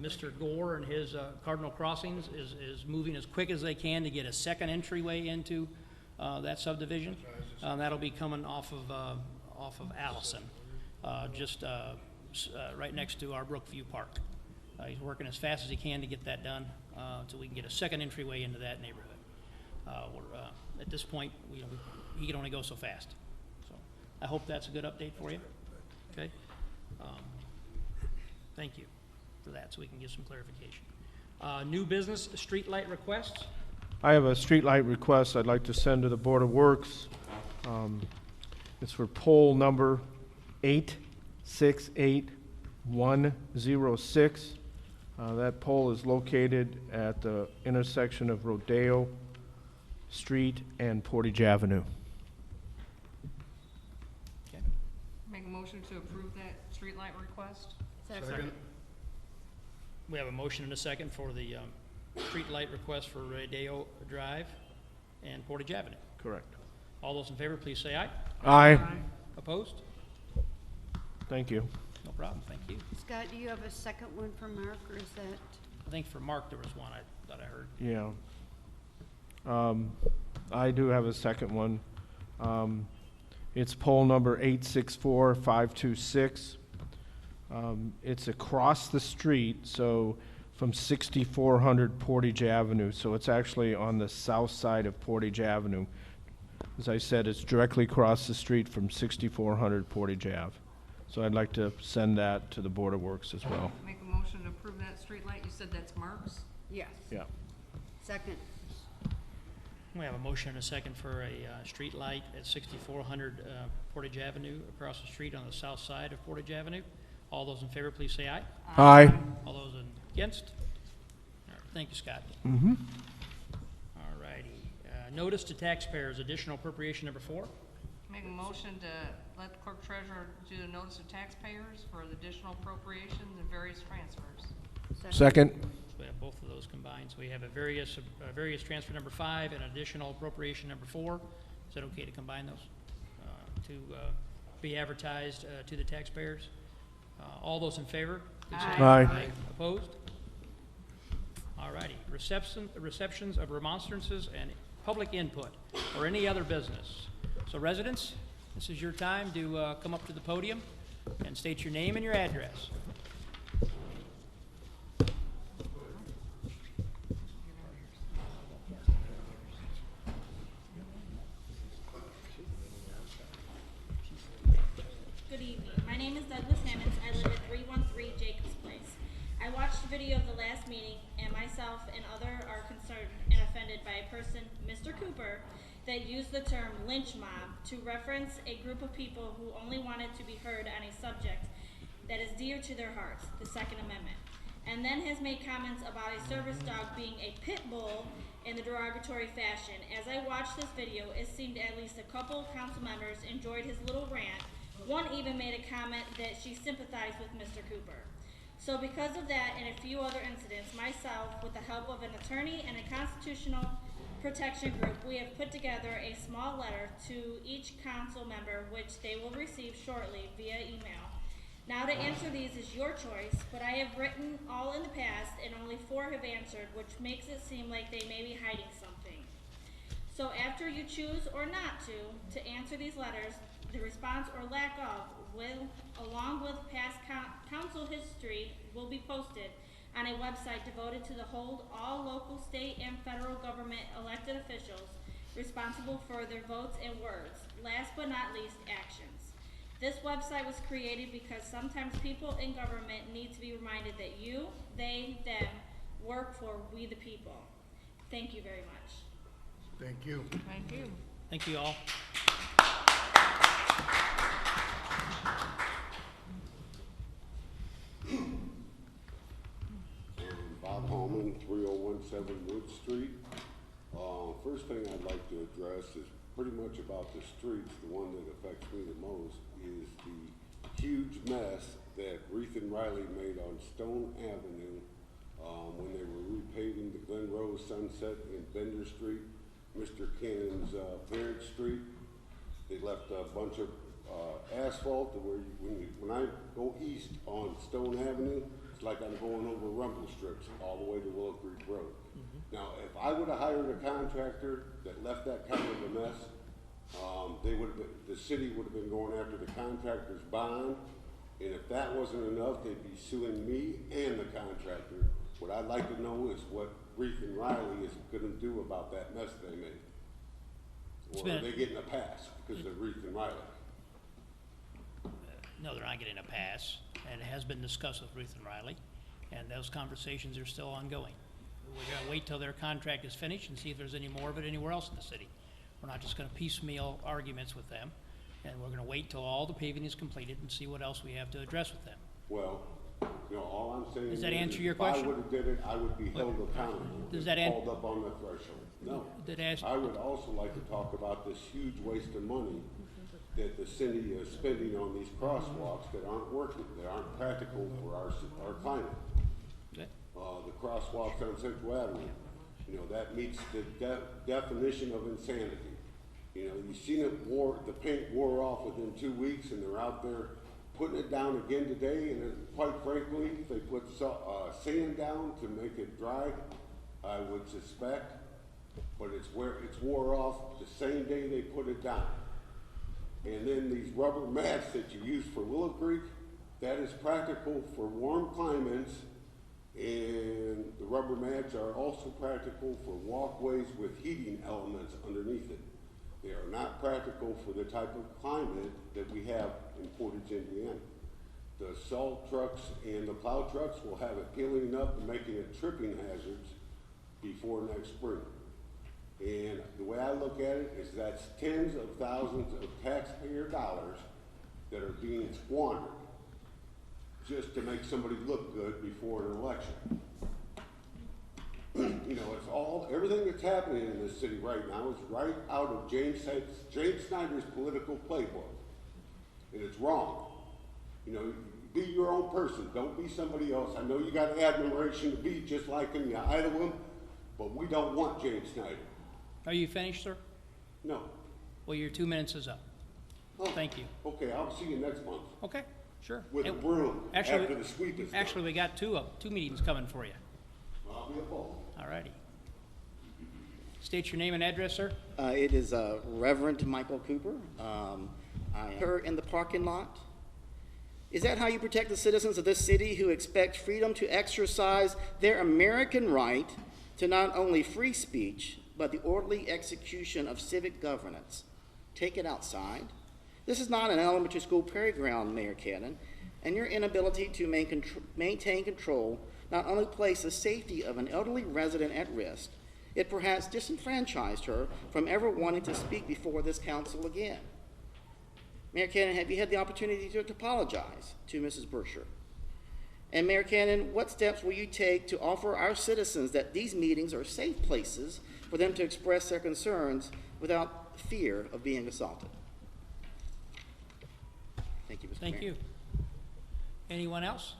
Mr. Gore and his Cardinal Crossings is moving as quick as they can to get a second entryway into that subdivision. That'll be coming off of Allison, just right next to our Brookview Park. He's working as fast as he can to get that done, so we can get a second entryway into that neighborhood. At this point, he can only go so fast. So I hope that's a good update for you. Okay. Thank you for that, so we can get some clarification. New business, streetlight requests. I have a streetlight request I'd like to send to the Board of Works. It's for pole number 868106. That pole is located at the intersection of Rodeo Street and Portage Avenue. Okay. Make a motion to approve that streetlight request? Second. We have a motion and a second for the streetlight request for Rodeo Drive and Portage Avenue. Correct. All those in favor, please say aye. Aye. Opposed? Thank you. No problem, thank you. Scott, do you have a second one for Mark, or is that? I think for Mark, there was one I thought I heard. Yeah. I do have a second one. It's poll number 864526. It's across the street, so from 6400 Portage Avenue. So it's actually on the south side of Portage Avenue. As I said, it's directly across the street from 6400 Portage Ave. So I'd like to send that to the Board of Works as well. Make a motion to approve that streetlight. You said that's Mark's? Yes. Yeah. Second. We have a motion and a second for a street light at 6400 Portage Avenue across the street on the south side of Portage Avenue. All those in favor, please say aye. Aye. All those against? All right, thank you, Scott. Mm-hmm. All righty. Notice to taxpayers, additional appropriation number 4. Make a motion to let the clerk treasurer do the notice of taxpayers for the additional appropriations and various transfers. Second. So we have both of those combined. So we have a various transfer number 5 and additional appropriation number 4. Is that okay to combine those to be advertised to the taxpayers? All those in favor? Please say Aye. Opposed? All righty. Receptions of remonstrances and public input or any other business. So residents, this is your time to come up to the podium and state your name and your address. Good evening. My name is Douglas Hammonds. I live at 313 Jacobs Place. I watched the video of the last meeting, and myself and others are concerned and offended by a person, Mr. Cooper, that used the term lynch mob to reference a group of people who only wanted to be heard on a subject that is dear to their hearts, the Second Amendment, and then has made comments about a service dog being a pit bull in the derogatory fashion. As I watched this video, it seemed at least a couple council members enjoyed his little rant. One even made a comment that she sympathized with Mr. Cooper. So because of that and a few other incidents, myself, with the help of an attorney and a constitutional protection group, we have put together a small letter to each council member, which they will receive shortly via email. Now to answer these is your choice, but I have written all in the past and only 4 have answered, which makes it seem like they may be hiding something. So after you choose or not to answer these letters, the response or lack of will, along with past council history, will be posted on a website devoted to the hold all local, state, and federal government elected officials responsible for their votes and words. Last but not least, actions. This website was created because sometimes people in government need to be reminded that you, they, them, work for we we the people. Thank you very much. Thank you. Thank you. Thank you all. Bob Holman, 3017 Wood Street. First thing I'd like to address is pretty much about the streets. The one that affects me the most is the huge mess that Reith and Riley made on Stone Avenue when they were repaving the Glen Rose, Sunset, and Bender Street, Mr. Cannon's Parent Street. They left a bunch of asphalt to where when I go east on Stone Avenue, it's like I'm going over rumble strips all the way to Willow Creek Road. Now, if I would have hired a contractor that left that kind of a mess, the city would have been going after the contractor's bond, and if that wasn't enough, they'd be suing me and the contractor. What I'd like to know is what Reith and Riley is gonna do about that mess they made. Or are they getting a pass because they're Reith and Riley? No, they're not getting a pass, and it has been discussed with Ruth and Riley, and those conversations are still ongoing. We're gonna wait till their contract is finished and see if there's any more of it anywhere else in the city. We're not just gonna piecemeal arguments with them, and we're gonna wait till all the paving is completed and see what else we have to address with them. Well, all I'm saying Does that is answer your if question? I would have did it, I would be held accountable. Does and that called up on the threshold. No. I would also like to talk about this huge waste of money that the city is spending on these crosswalks that aren't working, that aren't practical for our climate. Okay. The crosswalks on Central Avenue, that meets the definition of insanity. You've seen it the paint wore off within 2 weeks, and they're out there putting it down again today, and quite frankly, if they put sand down to make it dry, I would suspect, but it's wore off the same day they put it down. And then these rubber mats that you use for Willow Creek, that is practical for warm climates, and the rubber mats are also practical for walkways with heating elements underneath it. They are not practical for the type of climate that we have in Portage, Indiana. The salt trucks and the plow trucks will have it peeling up and making it tripping hazards before next spring. And the way I look at it is that's tens of thousands of taxpayer dollars that are being squandered just to make somebody look good before an election. It's everything that's happening in this city right now is right out of James Snyder's political playbook. And it's wrong. Be your own person. Don't be somebody else. I know you got admiration to be just like him, you idol him, but we don't want James Snyder. Are you finished, sir? No. Well, your 2 minutes is up. Oh, Thank you. Okay, I'll see you next month. Okay, sure. With a broom after the sweep is done. Actually, we got two meetings coming for you. I'll be a both. All righty. State your name and address, sir. It is Reverend Michael Cooper. I am in the parking lot. Is that how you protect the citizens of this city who expect freedom to exercise their American right to not only free speech, but the orderly execution of civic governance? Take it outside. This is not an elementary school playground, Mayor Cannon, and your inability to maintain control not only placed the safety of an elderly resident at risk, it perhaps disenfranchised her from ever wanting to speak before this council again. Mayor Cannon, have you had the opportunity to apologize to Mrs. Berkshire? And Mayor Cannon, what steps will you take to offer our citizens that these meetings are safe places for them to express their concerns without fear of being assaulted? Thank you, Mr. Mayor. Thank you. Anyone else?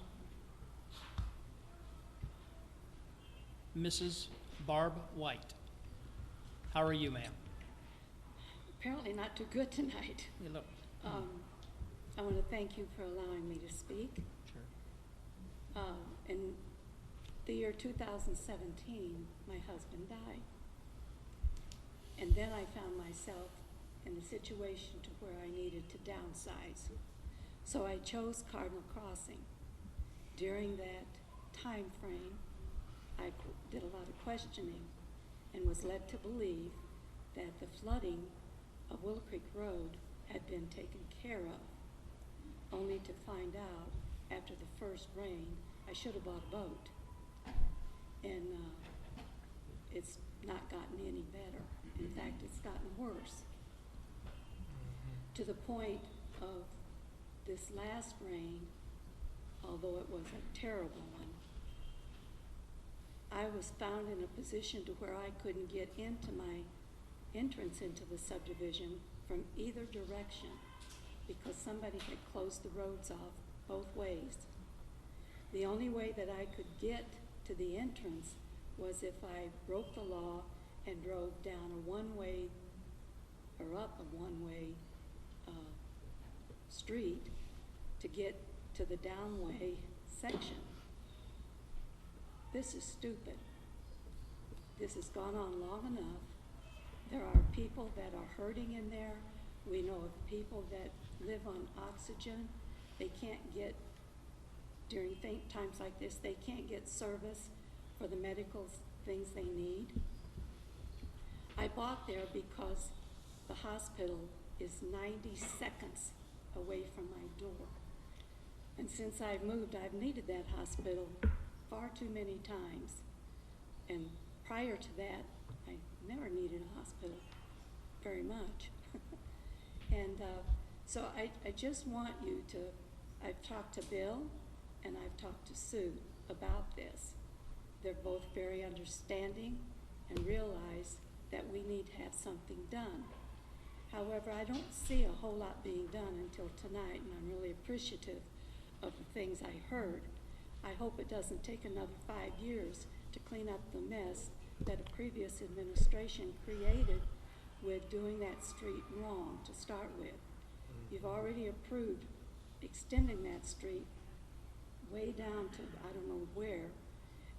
Mrs. Barb White. How are you, ma'am? Apparently not too good tonight. You look. I want to thank you for allowing me to speak. Sure. In the year 2017, my husband died. And then I found myself in a situation to where I needed to downsize. So I chose Cardinal Crossing. During that time frame, I did a lot of questioning and was led to believe that the flooding of Willow Creek Road had been taken care of, only to find out after the first rain I should have bought a boat. And it's not gotten any better. In fact, it's gotten worse. To the point of this last rain, although it was a terrible one, I was found in a position to where I couldn't get into my entrance into the subdivision from either direction because somebody had closed the roads off both ways. The only way that I could get to the entrance was if I broke the law and drove down a one-way or up a one-way street to get to the downway section. This is stupid. This has gone on long enough. There are people that are hurting in there. We know of people that live on oxygen. They can't get, during times like this, they can't get service for the medical things they need. I bought there because the hospital is 90 seconds away from my door. And since I've moved, I've needed that hospital far too many times. And prior to that, I never needed a hospital very much. And so I just want you to, I've talked to Bill and I've talked to Sue about this. They're both very understanding and realize that we need to have something done. However, I don't see a whole lot being done until tonight, and I'm really appreciative of the things I heard. I hope it doesn't take another 5 years to clean up the mess that a previous administration created with doing that street wrong to start with. You've already approved extending that street way down to I don't know where,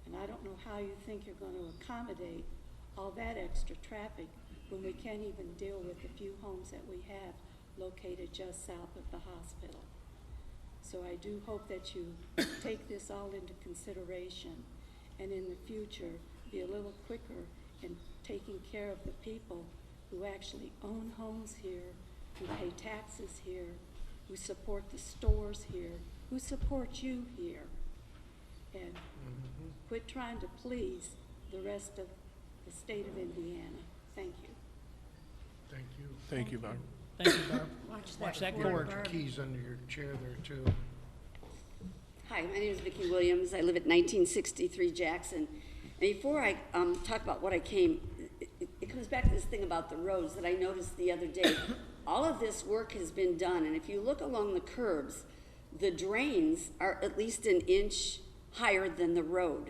and I don't know how you think you're going to accommodate all that extra traffic when we can't even deal with the few homes that we have located just south of the hospital. So I do hope that you take this all into consideration and in the future be a little quicker in taking care of the people who actually own homes here, who pay taxes here, who support the stores here, who support you here. And quit trying to please the rest of the state of Indiana. Thank you. Thank you. Thank you, Barb. Thank you, Barb. Watch that cord, cord. Barb. Keys under your chair there, too. Hi, my name is Vicki Williams. I live at 1963 Jackson. And before I talk about what I came, it comes back to this thing about the roads that I noticed the other day. All of this work has been done, and if you look along the curbs, the drains are at least an inch higher than the road.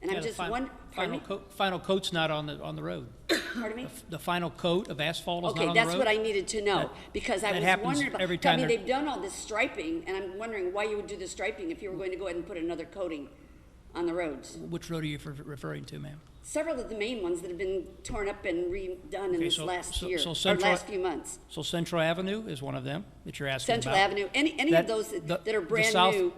And Yeah, I'm the just final, wondering. final coat's not on the road. Pardon me? The final coat of asphalt is not on the road. Okay, that's what I needed to know, because I that was happens wondering about, every I time mean, they're- they've done all this striping, and I'm wondering why you would do the striping if you were going to go ahead and put another coating on the roads. Which road are you referring to, ma'am? Several of the main ones that have been torn up and redone in Okay, this last year, or Central- last few months. So Central Avenue is one of them that you're asking Central about. Avenue, any That- of those the- that are the brand south- new,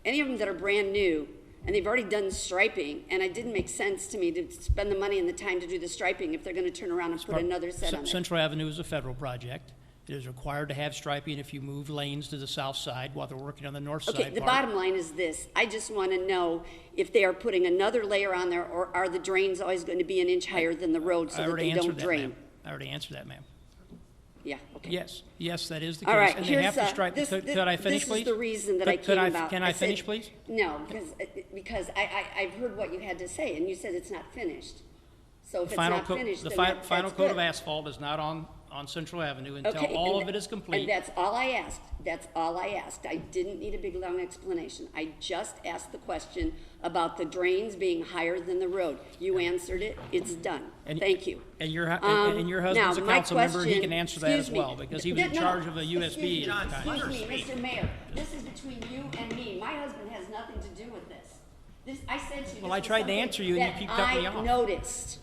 any of them that are brand new, and they've already done striping, and it didn't make sense to me to spend the money and the time to do the striping if they're gonna turn around and put another set on there. Central Avenue is a federal project. It is required to have striping if you move lanes to the south side while they're working on the north side Okay, the part. bottom line is this, I just wanna know if they are putting another layer on there, or are the drains always gonna be an inch higher than the road I so that already they answered don't that, drain? ma'am. I already answered that, ma'am. Yeah, okay. Yes, that is the All case. right, And they have to here's, stripe, this, could I finish, this please? is the reason that I Could came about. Can I said- finish, please? No, because I've heard what you had to say, and you said it's not finished. So if it's Final not coat- finished, the then final that's coat of good. asphalt is not on Central Avenue until Okay, all and of it is complete. And that's all I asked. That's all I asked. I didn't need a big, long explanation. I just asked the question about the drains being higher than the road. You answered it. It's done. And- Thank you. And your now, husband's a my council member, and he question- can answer that as excuse me. well, because he was in No, charge of a USB excuse at me, the time. Excuse me, Mr. Mayor, this is between you and me. My husband has nothing to do with this. I said to you. Well, I tried to answer you, and you keep cutting me off. I noticed.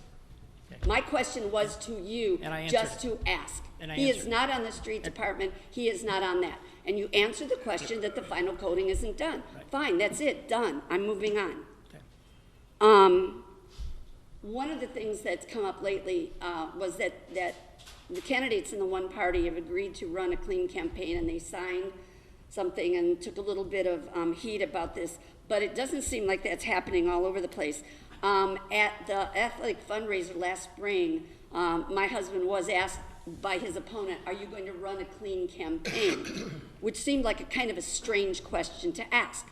My question was to you, And I answered just to ask. And I He is answered. not on the street department, he is not on that. And you answered the question that the final coating isn't done. Fine, that's it, done, I'm moving on. One of the things that's come up lately was that the candidates in the one party have agreed to run a clean campaign, and they signed something and took a little bit of heat about this, but it doesn't seem like that's happening all over the place. At the athletic fundraiser last spring, my husband was asked by his opponent, are you going to run a clean campaign? Which seemed like a kind of a strange question to ask.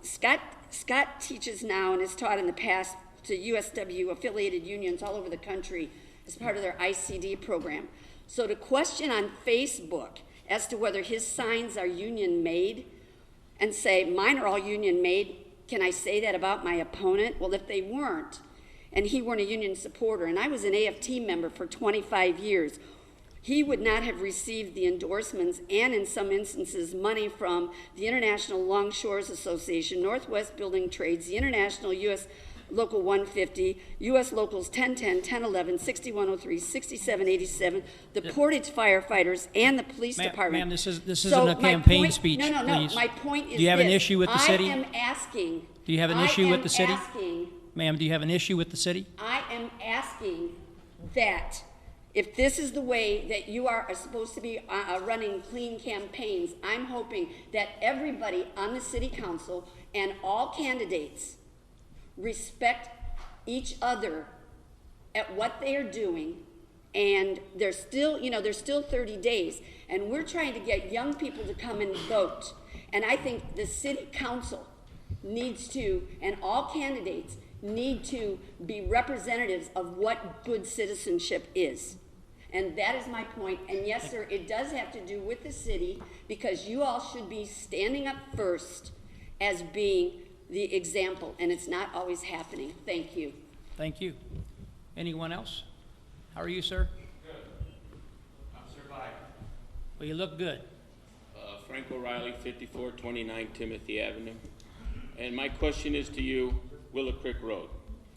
Scott teaches now and has taught in the past to USW affiliated unions all over the country as part of their ICD program. So to question on Facebook as to whether his signs are union made and say, mine are all union made, can I say that about my opponent? Well, if they weren't, and he weren't a union supporter, and I was an AFT member for 25 years, he would not have received the endorsements and, in some instances, money from the International Longshores Association, Northwest Building Trades, the International U.S. Local 150, U.S. Locals 1010, 1011, 6103, 6787, the Portage firefighters, and the police department. Ma'am, this isn't So a my campaign point- speech, No, please. my point is Do you have an this. issue with the city? I am asking. Do you have an I issue with am the city? asking- Ma'am, do you have an issue with the city? I am asking that if this is the way that you are supposed to be running clean campaigns, I'm hoping that everybody on the city council and all candidates respect each other at what they are doing. And there's still, there's still 30 days. And we're trying to get young people to come and vote. And I think the city council needs to, and all candidates need to be representatives of what good citizenship is. And that is my point. And yes, sir, it does have to do with the city, because you all should be standing up first as being the example, and it's not always happening. Thank you. Thank you. Anyone else? How are you, sir? Good. I'm surviving. Well, you look good. Frank O'Reilly, 5429 Timothy Avenue. And my question is to you, Willow Creek Road.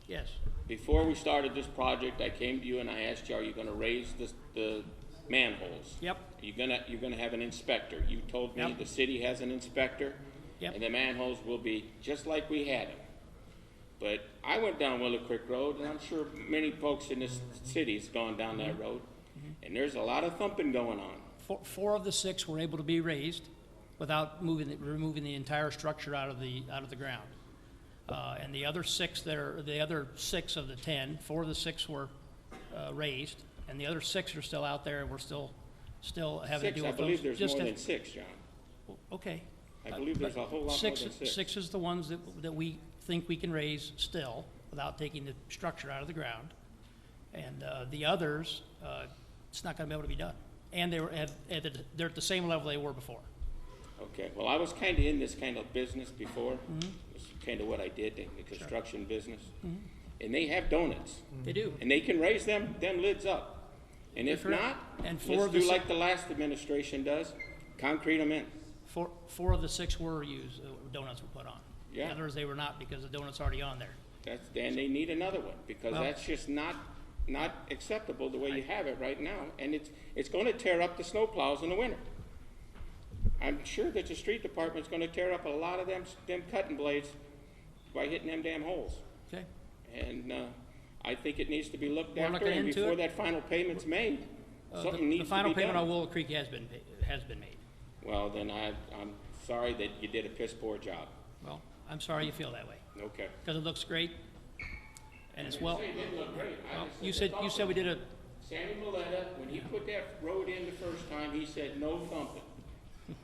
Yes. Before we started this project, I came to you and I asked you, are you going to raise the manholes? Yep. You're gonna have an inspector. You told me Yep. the city has an inspector. Yep. And the manholes will be just like we had them. But I went down Willow Creek Road, and I'm sure many folks in this city's gone down that road, and there's a lot of thumping going on. Four of the 6 were able to be raised without removing the entire structure out of the ground. And the other 6 the other 6 of the 10, 4 of the 6 were raised, and the other 6 are still out there, and we're still having to deal with those. I believe there's Just more to- than 6, John. Okay. I believe there's a whole lot more than 6. 6 is the ones that we think we can raise still without taking the structure out of the ground. And the others, it's not going to be able to be done. And they're at the same level they were before. Okay, well, I was kind of in this kind of business before. It's kind of what I did in the construction business. And they have donuts. They do. And they can raise them lids up. And if Correct. not, And 4 let's of the do si- like the last administration does, concrete them in. 4 of the 6 were used, donuts were put on. Yeah. The others, they were not, because the donut's already on there. And they need another one, because Well- that's just not acceptable the way you have it right now. And it's gonna tear up the snowplows in the winter. I'm sure that the street department's gonna tear up a lot of them cutting blades by hitting them damn holes. Okay. And, I think it needs to be looked We're after, looking and into before it. that final payment's made, something The needs to final be payment on done. Willow Creek has been made. Well, then I'm sorry that you did a piss poor job. Well, I'm sorry you feel that way, Okay. because it looks great, and it's well. I didn't say it didn't look great. I Well, just said you said we did a. Sammy Maletta, when he put that road in the first time, he said no thumping.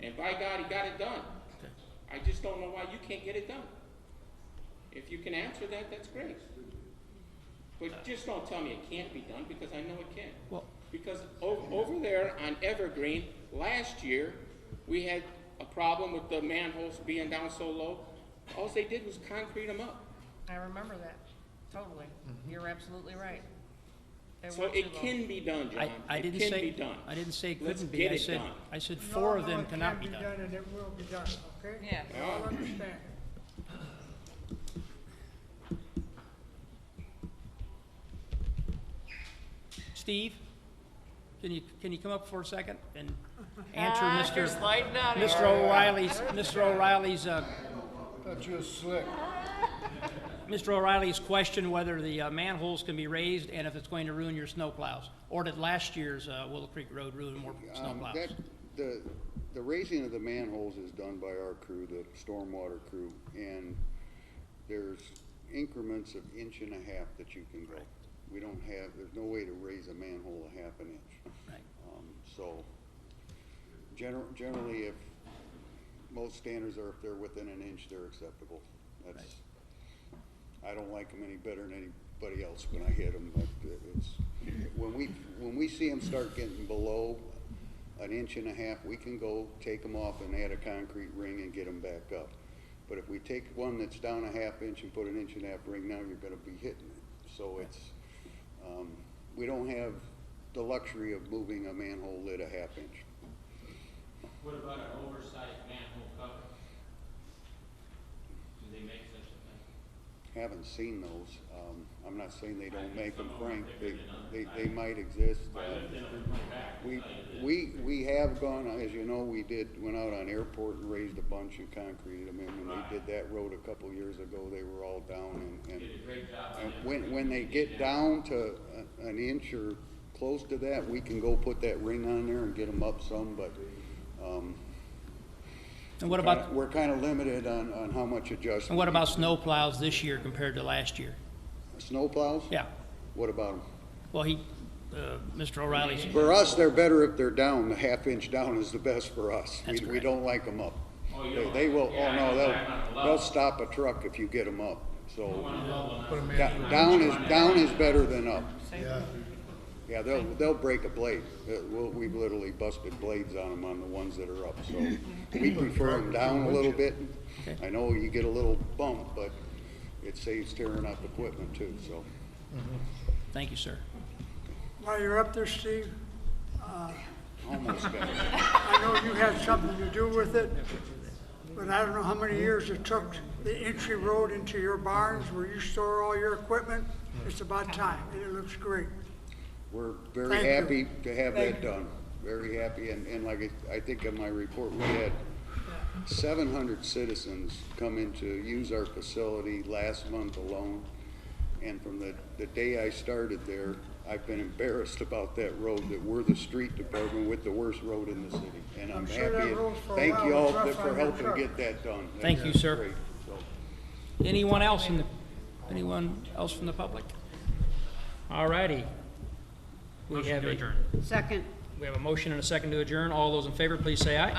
And by God, he got it done. I just don't know why you can't get it done. If you can answer that, that's great. But just don't tell me it can't be done, because I know it can. Well, because over there on Evergreen, last year, we had a problem with the manholes being down so low. All they did was concrete them up. I remember that, totally. You're absolutely right. They So were too it low. can be done, John. I It didn't can say be done. I didn't say it Let's couldn't be. get I it said done. I said 4 of them it cannot be can done. be done and it will be done, okay? Yeah. We all understand. Steve, can you come up for a second and answer You're sliding out of Mr. here. O'Reilly's That's just slick. Mr. O'Reilly's question whether the manholes can be raised and if it's going to ruin your snowplows, or did last year's Willow Creek Road ruin more snowplows? The raising of the manholes is done by our crew, the stormwater crew, and there's, increments of 1.5 inches that you can go. We don't have, there's no way to raise a manhole 1/2 inch. Right. So generally, if most standards are, if they're within 1 inch, they're acceptable. That's, I don't like them any better than anybody else when I hit them, but it's, when we see them start getting below 1.5 inches, we can go take them off and add a concrete ring and get them back up. But if we take one that's down 1/2 inch and put an 1.5 inch ring, now you're gonna be hitting it. So it's, we don't have the luxury of moving a manhole lid 1/2 inch. What about an oversized manhole cover? Do they make such a thing? Haven't seen those. I'm not saying they don't make them, Frank. They might exist. We have gone, as you know, went out on Airport and raised a bunch and concreted them in. When they did that road a couple years ago, they were all down. And when they get down to 1 inch or close to that, we can go put that ring on there and get them up some, but And what about, we're kind of limited on how much adjustment. and what about snow plows this year compared to last year? Snow plows? Yeah. What about them? Well, Mr. O'Reilly's. For us, they're better if they're down. The 1/2 inch down is the best for us. That's We correct. don't like them up. Oh, you don't They will, like- yeah, oh no, I'm not they'll stop a truck if you get them up. So, Put 'em in. down is better than up. Yeah. Yeah, they'll break a blade. We've literally busted blades on them on the ones that are up, so we prefer them down a little bit. I know you get a little bump, but it saves tearing up equipment too, so. Thank you, sir. While you're up there, Steve, Almost got it. I know you had something to do with it, but I don't know how many years it took the entry road into your barns where you store all your equipment. It's about time, and it looks great. We're very Thank you. happy to have Thank that you. done. Very happy, and like I think in my report, we had 700 citizens come in to use our facility last month alone. And from the day I started there, I've been embarrassed about that road, that we're the street department with the worst road in the city. And I'm I'm sure that happy, road for a thank while you was all rough for on your helping truck. get that done. Thank you, That's sir. great. So, Anyone else anyone else from the public? All righty. We Motion have to a adjourn. Second. We have a motion and a second to adjourn. All those in favor, please say aye.